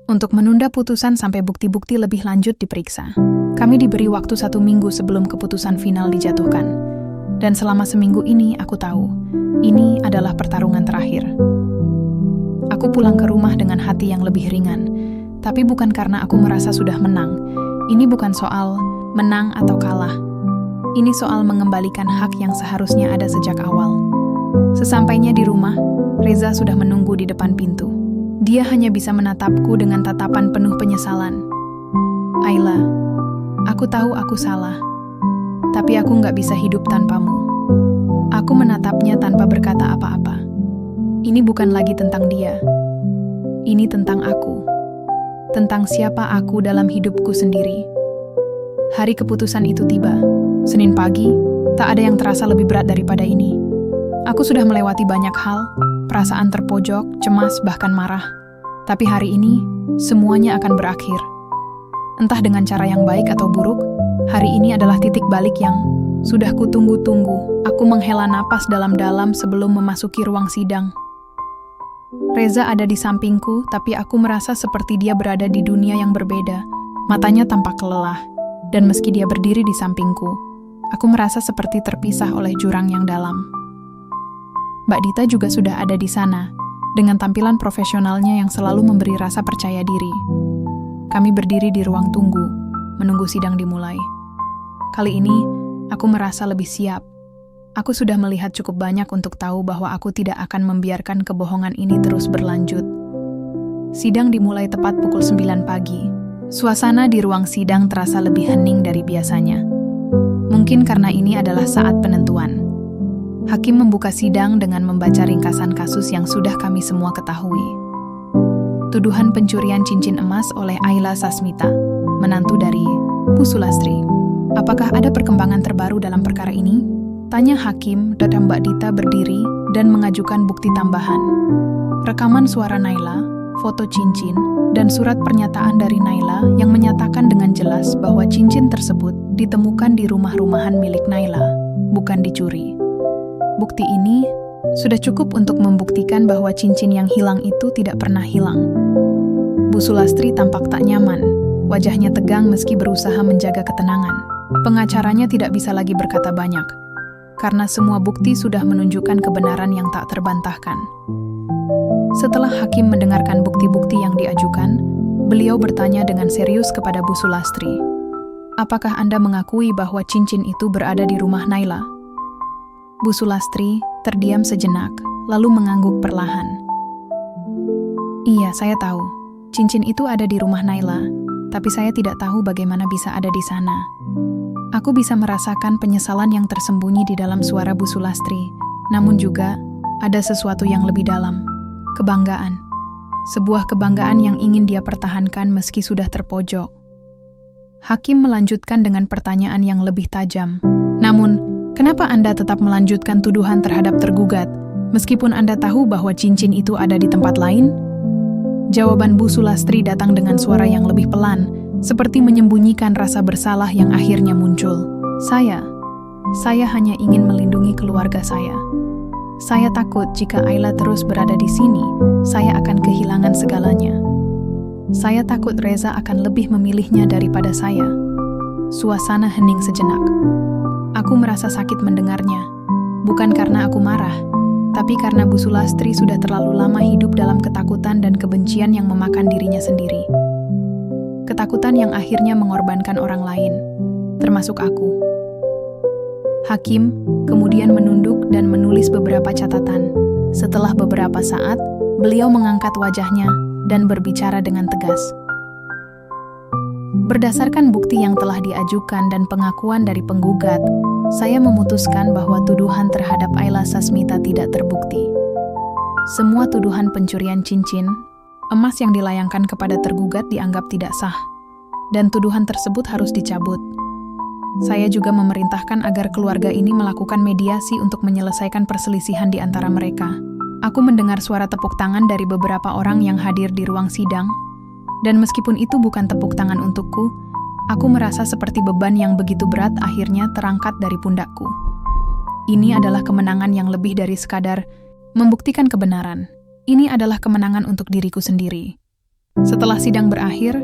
untuk menunda putusan sampai bukti-bukti lebih lanjut diperiksa. Kami diberi waktu 1 minggu sebelum keputusan final dijatuhkan. Dan selama seminggu ini aku tahu, ini adalah pertarungan terakhir. Aku pulang ke rumah dengan hati yang lebih ringan, tapi bukan karena aku merasa sudah menang. Ini bukan soal menang atau kalah. Ini soal mengembalikan hak yang seharusnya ada sejak awal. Sesampainya di rumah, Reza sudah menunggu di depan pintu. Dia hanya bisa menatapku dengan tatapan penuh penyesalan. Ayla, aku tahu aku salah, tapi aku nggak bisa hidup tanpamu. Aku menatapnya tanpa berkata apa-apa. Ini bukan lagi tentang dia. Ini tentang aku. Tentang siapa aku dalam hidupku sendiri. Hari keputusan itu tiba. Senin pagi, tak ada yang terasa lebih berat daripada ini. Aku sudah melewati banyak hal, perasaan terpojok, cemas, bahkan marah. Tapi hari ini, semuanya akan berakhir. Entah dengan cara yang baik atau buruk, hari ini adalah titik balik yang sudah kutunggu-tunggu. Aku menghela napas dalam-dalam sebelum memasuki ruang sidang. Reza ada di sampingku, tapi aku merasa seperti dia berada di dunia yang berbeda. Matanya tampak lelah, dan meski dia berdiri di sampingku, aku merasa seperti terpisah oleh jurang yang dalam. Mbak Dita juga sudah ada di sana, dengan tampilan profesionalnya yang selalu memberi rasa percaya diri. Kami berdiri di ruang tunggu, menunggu sidang dimulai. Kali ini, aku merasa lebih siap. Aku sudah melihat cukup banyak untuk tahu bahwa aku tidak akan membiarkan kebohongan ini terus berlanjut. Sidang dimulai tepat pukul 9 pagi. Suasana di ruang sidang terasa lebih hening dari biasanya. Mungkin karena ini adalah saat penentuan. Hakim membuka sidang dengan membaca ringkasan kasus yang sudah kami semua ketahui. Tuduhan pencurian cincin emas oleh Ayla Sasmita, menantu dari Bu Sulastri. Apakah ada perkembangan terbaru dalam perkara ini? Tanya hakim, dan Mbak Dita berdiri dan mengajukan bukti tambahan. Rekaman suara Naila, foto cincin, dan surat pernyataan dari Naila yang menyatakan dengan jelas bahwa cincin tersebut ditemukan di rumah-rumahan milik Naila, bukan dicuri. Bukti ini sudah cukup untuk membuktikan bahwa cincin yang hilang itu tidak pernah hilang. Bu Sulastri tampak tak nyaman, wajahnya tegang meski berusaha menjaga ketenangan. Pengacaranya tidak bisa lagi berkata banyak, karena semua bukti sudah menunjukkan kebenaran yang tak terbantahkan. Setelah hakim mendengarkan bukti-bukti yang diajukan, beliau bertanya dengan serius kepada Bu Sulastri, "Apakah Anda mengakui bahwa cincin itu berada di rumah Naila?" Bu Sulastri terdiam sejenak, lalu mengangguk perlahan. "Iya, saya tahu. Cincin itu ada di rumah Naila, tapi saya tidak tahu bagaimana bisa ada di sana." Aku bisa merasakan penyesalan yang tersembunyi di dalam suara Bu Sulastri, namun juga ada sesuatu yang lebih dalam. Kebanggaan. Sebuah kebanggaan yang ingin dia pertahankan meski sudah terpojok. Hakim melanjutkan dengan pertanyaan yang lebih tajam. "Namun, kenapa Anda tetap melanjutkan tuduhan terhadap tergugat, meskipun Anda tahu bahwa cincin itu ada di tempat lain?" Jawaban Bu Sulastri datang dengan suara yang lebih pelan, seperti menyembunyikan rasa bersalah yang akhirnya muncul. Saya hanya ingin melindungi keluarga saya. Saya takut jika Ayla terus berada di sini, saya akan kehilangan segalanya. Saya takut Reza akan lebih memilihnya daripada saya." Suasana hening sejenak. Aku merasa sakit mendengarnya, bukan karena aku marah, tapi karena Bu Sulastri sudah terlalu lama hidup dalam ketakutan dan kebencian yang memakan dirinya sendiri. Ketakutan yang akhirnya mengorbankan orang lain, termasuk aku. Hakim kemudian menunduk dan menulis beberapa catatan. Setelah beberapa saat, beliau mengangkat wajahnya dan berbicara dengan tegas. "Berdasarkan bukti yang telah diajukan dan pengakuan dari penggugat, saya memutuskan bahwa tuduhan terhadap Ayla Sasmita tidak terbukti. Semua tuduhan pencurian cincin emas yang dilayangkan kepada tergugat dianggap tidak sah, dan tuduhan tersebut harus dicabut. Saya juga memerintahkan agar keluarga ini melakukan mediasi untuk menyelesaikan perselisihan di antara mereka." Aku mendengar suara tepuk tangan dari beberapa orang yang hadir di ruang sidang, dan meskipun itu bukan tepuk tangan untukku, Aku merasa seperti beban yang begitu berat akhirnya terangkat dari pundakku. Ini adalah kemenangan yang lebih dari sekadar membuktikan kebenaran. Ini adalah kemenangan untuk diriku sendiri. Setelah sidang berakhir,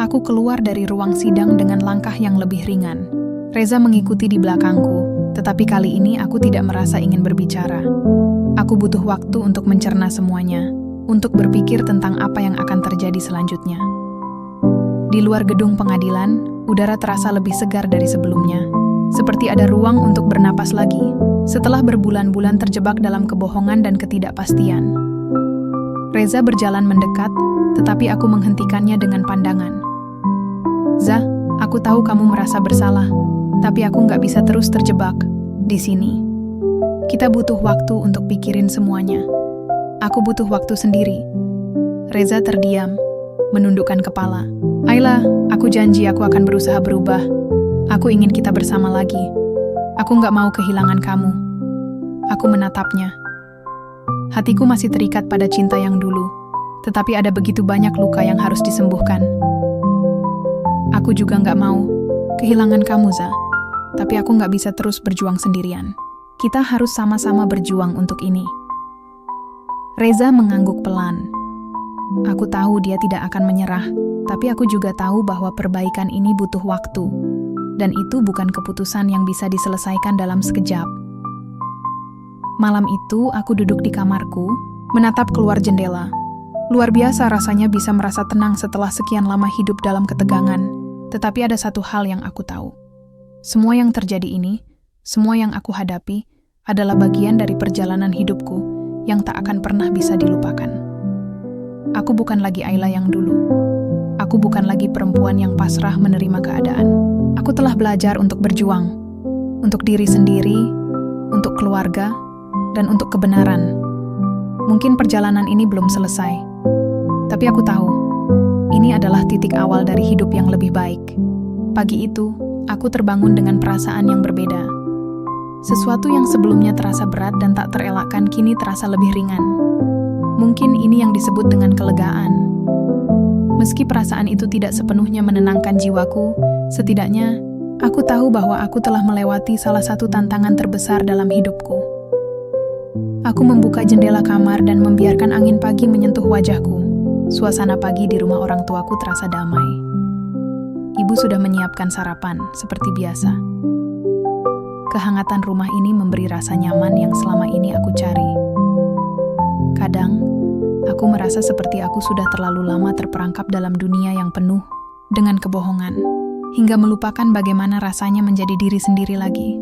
aku keluar dari ruang sidang dengan langkah yang lebih ringan. Reza mengikuti di belakangku, tetapi kali ini aku tidak merasa ingin berbicara. Aku butuh waktu untuk mencerna semuanya, untuk berpikir tentang apa yang akan terjadi selanjutnya. Di luar gedung pengadilan, udara terasa lebih segar dari sebelumnya. Seperti ada ruang untuk bernapas lagi, setelah berbulan-bulan terjebak dalam kebohongan dan ketidakpastian. Reza berjalan mendekat, tetapi aku menghentikannya dengan pandangan. Za, aku tahu kamu merasa bersalah, tapi aku nggak bisa terus terjebak di sini. Kita butuh waktu untuk pikirin semuanya. Aku butuh waktu sendiri. Reza terdiam, menundukkan kepala. Ayla, aku janji aku akan berusaha berubah. Aku ingin kita bersama lagi. Aku nggak mau kehilangan kamu. Aku menatapnya. Hatiku masih terikat pada cinta yang dulu, tetapi ada begitu banyak luka yang harus disembuhkan. Aku juga nggak mau kehilangan kamu, Za. Tapi aku nggak bisa terus berjuang sendirian. Kita harus sama-sama berjuang untuk ini. Reza mengangguk pelan. Aku tahu dia tidak akan menyerah, tapi aku juga tahu bahwa perbaikan ini butuh waktu. Dan itu bukan keputusan yang bisa diselesaikan dalam sekejap. Malam itu, aku duduk di kamarku, menatap keluar jendela. Luar biasa rasanya bisa merasa tenang setelah sekian lama hidup dalam ketegangan. Tetapi ada satu hal yang aku tahu. Semua yang terjadi ini, semua yang aku hadapi, adalah bagian dari perjalanan hidupku yang tak akan pernah bisa dilupakan. Aku bukan lagi Ayla yang dulu. Aku bukan lagi perempuan yang pasrah menerima keadaan. Aku telah belajar untuk berjuang. Untuk diri sendiri, untuk keluarga, dan untuk kebenaran. Mungkin perjalanan ini belum selesai. Tapi aku tahu, ini adalah titik awal dari hidup yang lebih baik. Pagi itu, aku terbangun dengan perasaan yang berbeda. Sesuatu yang sebelumnya terasa berat dan tak terelakkan kini terasa lebih ringan. Mungkin ini yang disebut dengan kelegaan. Meski perasaan itu tidak sepenuhnya menenangkan jiwaku, setidaknya aku tahu bahwa aku telah melewati salah satu tantangan terbesar dalam hidupku. Aku membuka jendela kamar dan membiarkan angin pagi menyentuh wajahku. Suasana pagi di rumah orang tuaku terasa damai. Ibu sudah menyiapkan sarapan, seperti biasa. Kehangatan rumah ini memberi rasa nyaman yang selama ini aku cari. Kadang, aku merasa seperti aku sudah terlalu lama terperangkap dalam dunia yang penuh dengan kebohongan, hingga melupakan bagaimana rasanya menjadi diri sendiri lagi.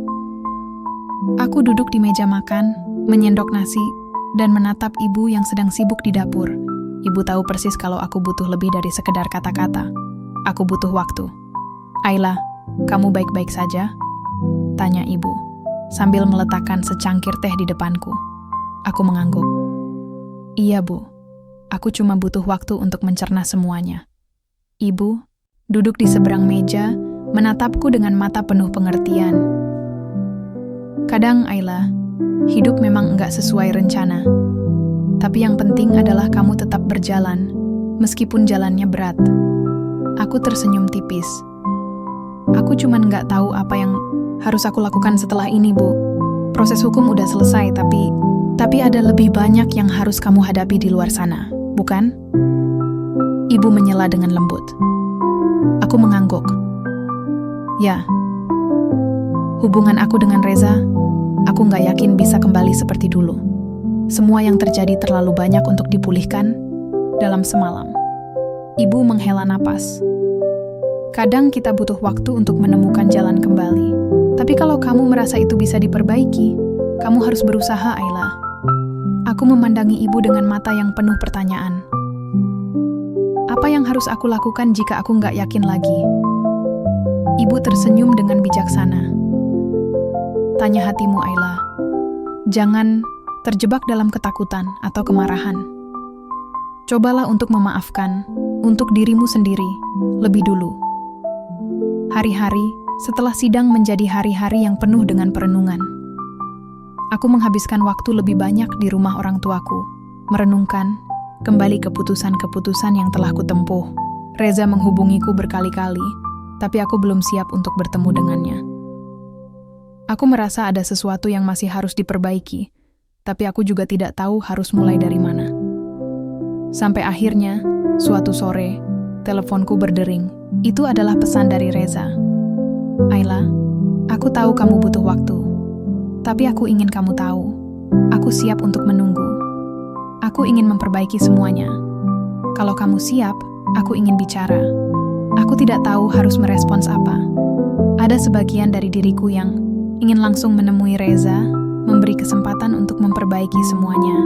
Aku duduk di meja makan, menyendok nasi, dan menatap ibu yang sedang sibuk di dapur. Ibu tahu persis kalau aku butuh lebih dari sekedar kata-kata. Aku butuh waktu. Ayla, kamu baik-baik saja? Tanya ibu, sambil meletakkan secangkir teh di depanku. Aku mengangguk. Iya, Bu. Aku cuma butuh waktu untuk mencerna semuanya. Ibu duduk di seberang meja, menatapku dengan mata penuh pengertian. Kadang, Ayla, hidup memang enggak sesuai rencana. Tapi yang penting adalah kamu tetap berjalan, meskipun jalannya berat. Aku tersenyum tipis. Aku cuma nggak tahu apa yang harus aku lakukan setelah ini, Bu. Proses hukum udah selesai, tapi ada lebih banyak yang harus kamu hadapi di luar sana, bukan? Ibu menyela dengan lembut. Aku mengangguk. Ya. Hubungan aku dengan Reza, aku nggak yakin bisa kembali seperti dulu. Semua yang terjadi terlalu banyak untuk dipulihkan dalam semalam. Ibu menghela napas. Kadang kita butuh waktu untuk menemukan jalan kembali. Tapi kalau kamu merasa itu bisa diperbaiki, kamu harus berusaha, Ayla. Aku memandangi ibu dengan mata yang penuh pertanyaan. Apa yang harus aku lakukan jika aku nggak yakin lagi? Ibu tersenyum dengan bijaksana. Tanya hatimu, Ayla. Jangan terjebak dalam ketakutan atau kemarahan. Cobalah untuk memaafkan, untuk dirimu sendiri, lebih dulu. Hari-hari setelah sidang menjadi hari-hari yang penuh dengan perenungan. Aku menghabiskan waktu lebih banyak di rumah orang tuaku, merenungkan kembali keputusan-keputusan yang telah kutempuh. Reza menghubungiku berkali-kali, tapi aku belum siap untuk bertemu dengannya. Aku merasa ada sesuatu yang masih harus diperbaiki, tapi aku juga tidak tahu harus mulai dari mana. Sampai akhirnya, suatu sore, teleponku berdering. Itu adalah pesan dari Reza. "Ayla, aku tahu kamu butuh waktu, tapi aku ingin kamu tahu. Aku siap untuk menunggu. Aku ingin memperbaiki semuanya. Kalau kamu siap, aku ingin bicara. Aku tidak tahu harus merespons apa. Ada sebagian dari diriku yang ingin langsung menemui Reza, memberi kesempatan untuk memperbaiki semuanya.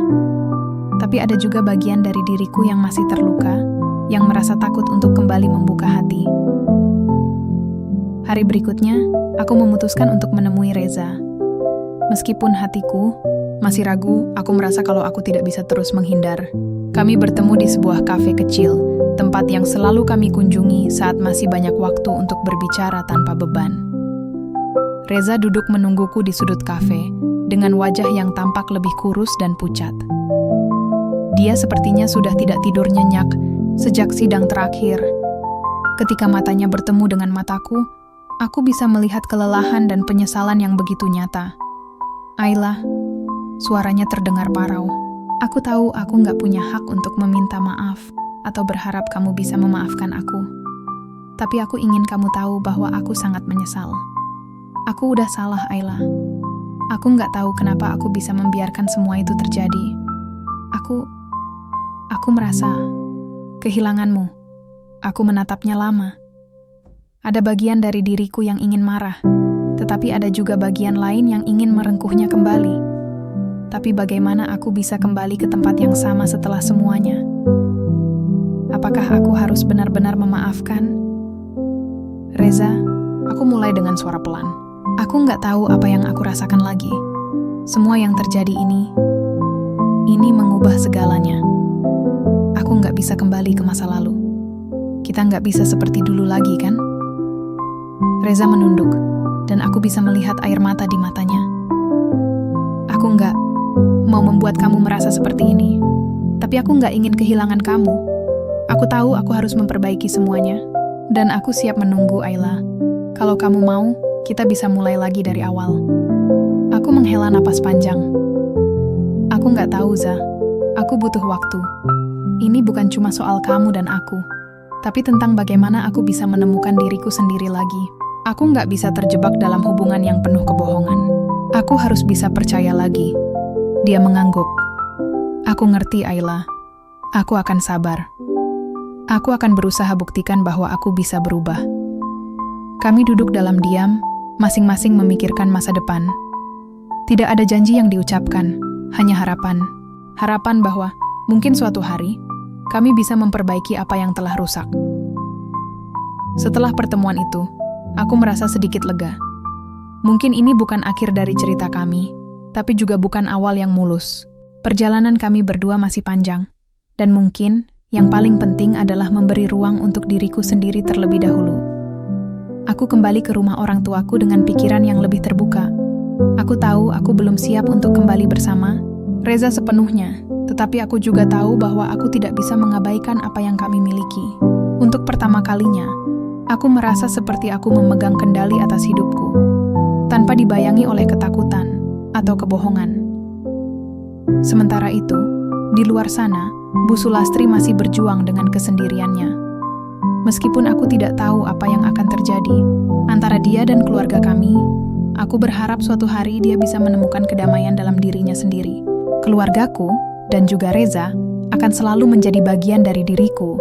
Tapi ada juga bagian dari diriku yang masih terluka, yang merasa takut untuk kembali membuka hati. Hari berikutnya, aku memutuskan untuk menemui Reza. Meskipun hatiku masih ragu, aku merasa kalau aku tidak bisa terus menghindar. Kami bertemu di sebuah kafe kecil, tempat yang selalu kami kunjungi saat masih banyak waktu untuk berbicara tanpa beban. Reza duduk menungguku di sudut kafe, dengan wajah yang tampak lebih kurus dan pucat. Dia sepertinya sudah tidak tidur nyenyak sejak sidang terakhir. Ketika matanya bertemu dengan mataku, aku bisa melihat kelelahan dan penyesalan yang begitu nyata. "Ayla," suaranya terdengar parau. "Aku tahu aku nggak punya hak untuk meminta maaf atau berharap kamu bisa memaafkan aku. Tapi aku ingin kamu tahu bahwa aku sangat menyesal. Aku udah salah, Ayla. Aku nggak tahu kenapa aku bisa membiarkan semua itu terjadi. Aku merasa kehilanganmu." Aku menatapnya lama. Ada bagian dari diriku yang ingin marah, tetapi ada juga bagian lain yang ingin merengkuhnya kembali. Tapi bagaimana aku bisa kembali ke tempat yang sama setelah semuanya? Apakah aku harus benar-benar memaafkan? "Reza," aku mulai dengan suara pelan. "Aku nggak tahu apa yang aku rasakan lagi. Semua yang terjadi ini mengubah segalanya. Aku nggak bisa kembali ke masa lalu. Kita nggak bisa seperti dulu lagi, kan?" Reza menunduk, dan aku bisa melihat air mata di matanya. "Aku nggak mau membuat kamu merasa seperti ini, tapi aku nggak ingin kehilangan kamu. Aku tahu aku harus memperbaiki semuanya, dan aku siap menunggu, Ayla. Kalau kamu mau, kita bisa mulai lagi dari awal." Aku menghela napas panjang. "Aku nggak tahu, Za. Aku butuh waktu. Ini bukan cuma soal kamu dan aku, tapi tentang bagaimana aku bisa menemukan diriku sendiri lagi. Aku nggak bisa terjebak dalam hubungan yang penuh kebohongan. Aku harus bisa percaya lagi." Dia mengangguk. "Aku ngerti, Ayla. Aku akan sabar. Aku akan berusaha buktikan bahwa aku bisa berubah." Kami duduk dalam diam, masing-masing memikirkan masa depan. Tidak ada janji yang diucapkan, hanya harapan. Harapan bahwa mungkin suatu hari, kami bisa memperbaiki apa yang telah rusak. Setelah pertemuan itu, aku merasa sedikit lega. Mungkin ini bukan akhir dari cerita kami, tapi juga bukan awal yang mulus. Perjalanan kami berdua masih panjang, dan mungkin yang paling penting adalah memberi ruang untuk diriku sendiri terlebih dahulu. Aku kembali ke rumah orang tuaku dengan pikiran yang lebih terbuka. Aku tahu aku belum siap untuk kembali bersama Reza sepenuhnya, tetapi aku juga tahu bahwa aku tidak bisa mengabaikan apa yang kami miliki. Untuk pertama kalinya, aku merasa seperti aku memegang kendali atas hidupku, tanpa dibayangi oleh ketakutan atau kebohongan. Sementara itu, di luar sana, Bu Sulastri masih berjuang dengan kesendiriannya. Meskipun aku tidak tahu apa yang akan terjadi antara dia dan keluarga kami, aku berharap suatu hari dia bisa menemukan kedamaian dalam dirinya sendiri. Keluargaku dan juga Reza akan selalu menjadi bagian dari diriku,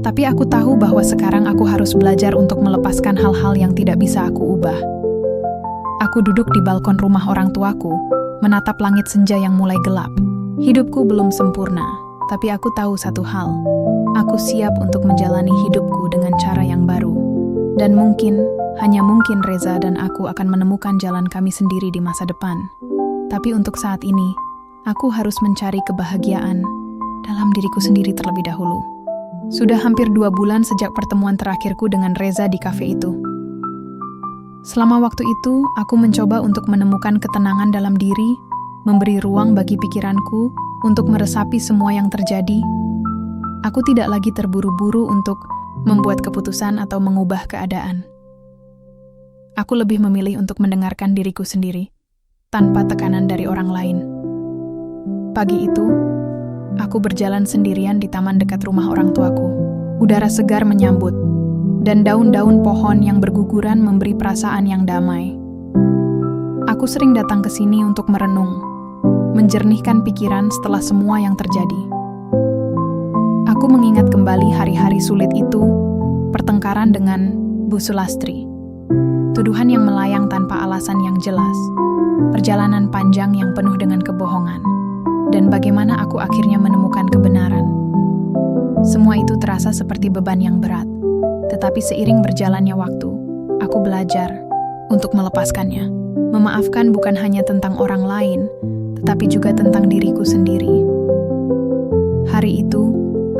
tapi aku tahu bahwa sekarang aku harus belajar untuk melepaskan hal-hal yang tidak bisa aku ubah. Aku duduk di balkon rumah orang tuaku, menatap langit senja yang mulai gelap. Hidupku belum sempurna, tapi aku tahu satu hal. Aku siap untuk menjalani hidupku dengan cara yang baru. Dan mungkin, hanya mungkin Reza dan aku akan menemukan jalan kami sendiri di masa depan. Tapi untuk saat ini, aku harus mencari kebahagiaan dalam diriku sendiri terlebih dahulu. Sudah hampir 2 bulan sejak pertemuan terakhirku dengan Reza di kafe itu. Selama waktu itu, aku mencoba untuk menemukan ketenangan dalam diri, memberi ruang bagi pikiranku untuk meresapi semua yang terjadi. Aku tidak lagi terburu-buru untuk membuat keputusan atau mengubah keadaan. Aku lebih memilih untuk mendengarkan diriku sendiri, tanpa tekanan dari orang lain. Pagi itu, aku berjalan sendirian di taman dekat rumah orang tuaku. Udara segar menyambut, dan daun-daun pohon yang berguguran memberi perasaan yang damai. Aku sering datang ke sini untuk merenung, menjernihkan pikiran setelah semua yang terjadi. Aku mengingat kembali hari-hari sulit itu, pertengkaran dengan Bu Sulastri, tuduhan yang melayang tanpa alasan yang jelas, perjalanan panjang yang penuh dengan kebohongan, dan bagaimana aku akhirnya menemukan kebenaran. Semua itu terasa seperti beban yang berat, tetapi seiring berjalannya waktu, aku belajar untuk melepaskannya. Memaafkan bukan hanya tentang orang lain, tetapi juga tentang diriku sendiri. Hari itu,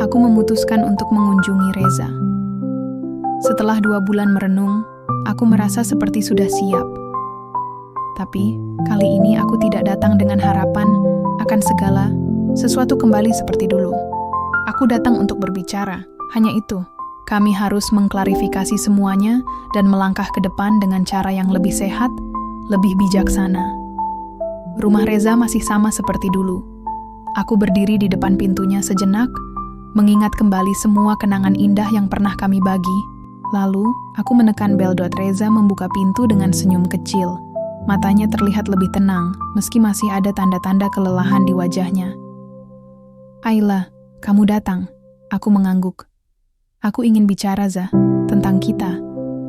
aku memutuskan untuk mengunjungi Reza. Setelah 2 bulan merenung, aku merasa seperti sudah siap. Tapi, kali ini aku tidak datang dengan harapan akan segala sesuatu kembali seperti dulu. Aku datang untuk berbicara, hanya itu. Kami harus mengklarifikasi semuanya dan melangkah ke depan dengan cara yang lebih sehat, lebih bijaksana. Rumah Reza masih sama seperti dulu. Aku berdiri di depan pintunya sejenak, mengingat kembali semua kenangan indah yang pernah kami bagi. Lalu, aku menekan bel. Reza membuka pintu dengan senyum kecil. Matanya terlihat lebih tenang, meski masih ada tanda-tanda kelelahan di wajahnya. "Ayla, kamu datang." Aku mengangguk. "Aku ingin bicara, Za, tentang kita,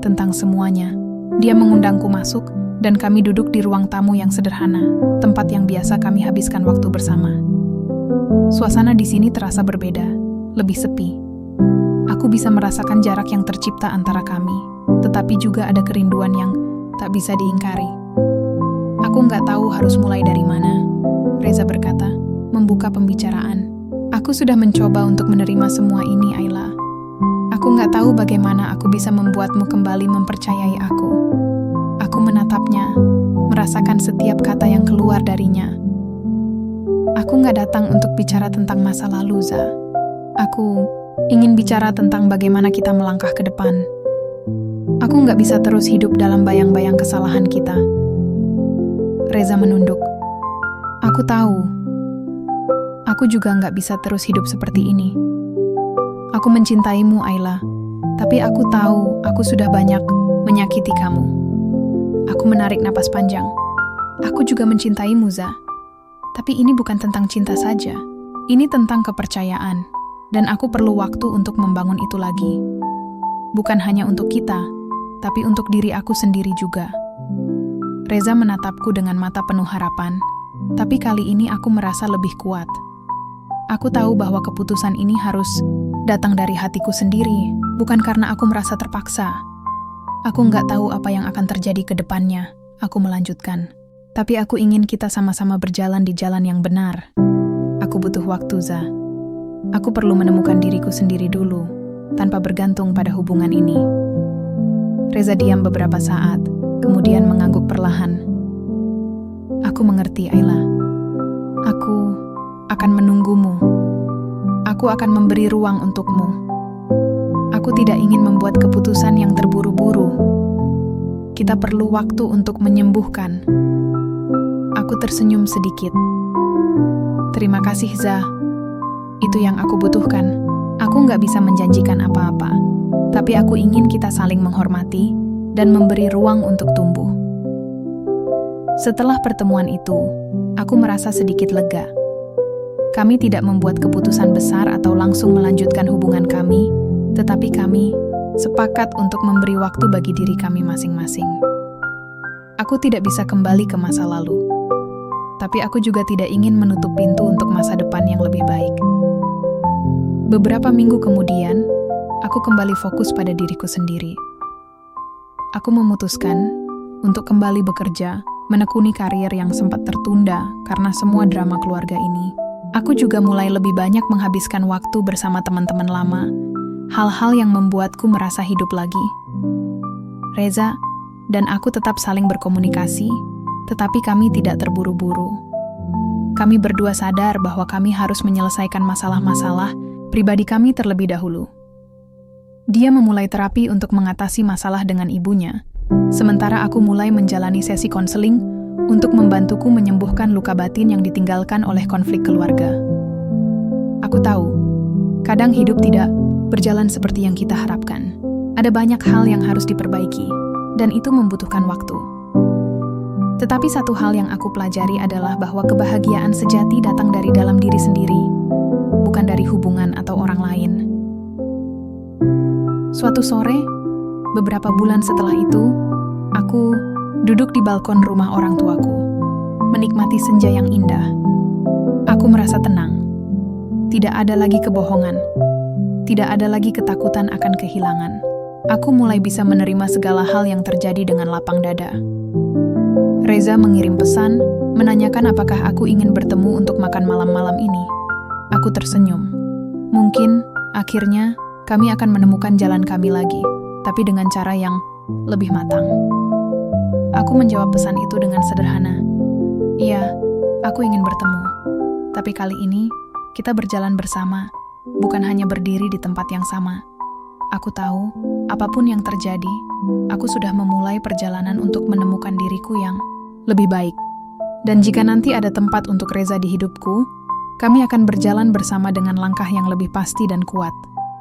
tentang semuanya." Dia mengundangku masuk, dan kami duduk di ruang tamu yang sederhana, tempat yang biasa kami habiskan waktu bersama. Suasana di sini terasa berbeda, lebih sepi. Aku bisa merasakan jarak yang tercipta antara kami, tetapi juga ada kerinduan yang tak bisa diingkari. "Aku nggak tahu harus mulai dari mana," Reza berkata, membuka pembicaraan. "Aku sudah mencoba untuk menerima semua ini, Ayla. Aku nggak tahu bagaimana aku bisa membuatmu kembali mempercayai aku." Aku menatapnya, merasakan setiap kata yang keluar darinya. "Aku nggak datang untuk bicara tentang masa lalu, Za. Aku ingin bicara tentang bagaimana kita melangkah ke depan. Aku nggak bisa terus hidup dalam bayang-bayang kesalahan kita." Reza menunduk. "Aku tahu. Aku juga nggak bisa terus hidup seperti ini. Aku mencintaimu, Ayla. Tapi aku tahu aku sudah banyak menyakiti kamu." Aku menarik napas panjang. "Aku juga mencintaimu, Za. Tapi ini bukan tentang cinta saja. Ini tentang kepercayaan. Dan aku perlu waktu untuk membangun itu lagi. Bukan hanya untuk kita, tapi untuk diri aku sendiri juga." Reza menatapku dengan mata penuh harapan, tapi kali ini aku merasa lebih kuat. Aku tahu bahwa keputusan ini harus datang dari hatiku sendiri, bukan karena aku merasa terpaksa. "Aku nggak tahu apa yang akan terjadi ke depannya," aku melanjutkan. "Tapi aku ingin kita sama-sama berjalan di jalan yang benar. Aku butuh waktu, Za. Aku perlu menemukan diriku sendiri dulu, tanpa bergantung pada hubungan ini." Reza diam beberapa saat, kemudian mengangguk perlahan. "Aku mengerti, Ayla. Aku akan menunggumu. Aku akan memberi ruang untukmu. Aku tidak ingin membuat keputusan yang terburu-buru. Kita perlu waktu untuk menyembuhkan." Aku tersenyum sedikit. "Terima kasih, Za. Itu yang aku butuhkan. Aku nggak bisa menjanjikan apa-apa, tapi aku ingin kita saling menghormati dan memberi ruang untuk tumbuh." Setelah pertemuan itu, aku merasa sedikit lega. Kami tidak membuat keputusan besar atau langsung melanjutkan hubungan kami, tetapi kami sepakat untuk memberi waktu bagi diri kami masing-masing. Aku tidak bisa kembali ke masa lalu, tapi aku juga tidak ingin menutup pintu untuk masa depan yang lebih baik. Beberapa minggu kemudian, aku kembali fokus pada diriku sendiri. Aku memutuskan untuk kembali bekerja, menekuni karir yang sempat tertunda karena semua drama keluarga ini. Aku juga mulai lebih banyak menghabiskan waktu bersama teman-teman lama, hal-hal yang membuatku merasa hidup lagi. Reza dan aku tetap saling berkomunikasi, tetapi kami tidak terburu-buru. Kami berdua sadar bahwa kami harus menyelesaikan masalah-masalah pribadi kami terlebih dahulu. Dia memulai terapi untuk mengatasi masalah dengan ibunya, Sementara aku mulai menjalani sesi konseling untuk membantuku menyembuhkan luka batin yang ditinggalkan oleh konflik keluarga. Aku tahu, kadang hidup tidak berjalan seperti yang kita harapkan. Ada banyak hal yang harus diperbaiki, dan itu membutuhkan waktu. Tetapi satu hal yang aku pelajari adalah bahwa kebahagiaan sejati datang dari dalam diri sendiri, bukan dari hubungan atau orang lain. Suatu sore, beberapa bulan setelah itu, aku duduk di balkon rumah orang tuaku, menikmati senja yang indah. Aku merasa tenang. Tidak ada lagi kebohongan. Tidak ada lagi ketakutan akan kehilangan. Aku mulai bisa menerima segala hal yang terjadi dengan lapang dada. Reza mengirim pesan, menanyakan apakah aku ingin bertemu untuk makan malam-malam ini. Aku tersenyum. Mungkin, akhirnya, kami akan menemukan jalan kami lagi, tapi dengan cara yang lebih matang. Aku menjawab pesan itu dengan sederhana. Iya, aku ingin bertemu. Tapi kali ini, kita berjalan bersama, bukan hanya berdiri di tempat yang sama. Aku tahu, apapun yang terjadi, aku sudah memulai perjalanan untuk menemukan diriku yang lebih baik. Dan jika nanti ada tempat untuk Reza di hidupku, kami akan berjalan bersama dengan langkah yang lebih pasti dan kuat.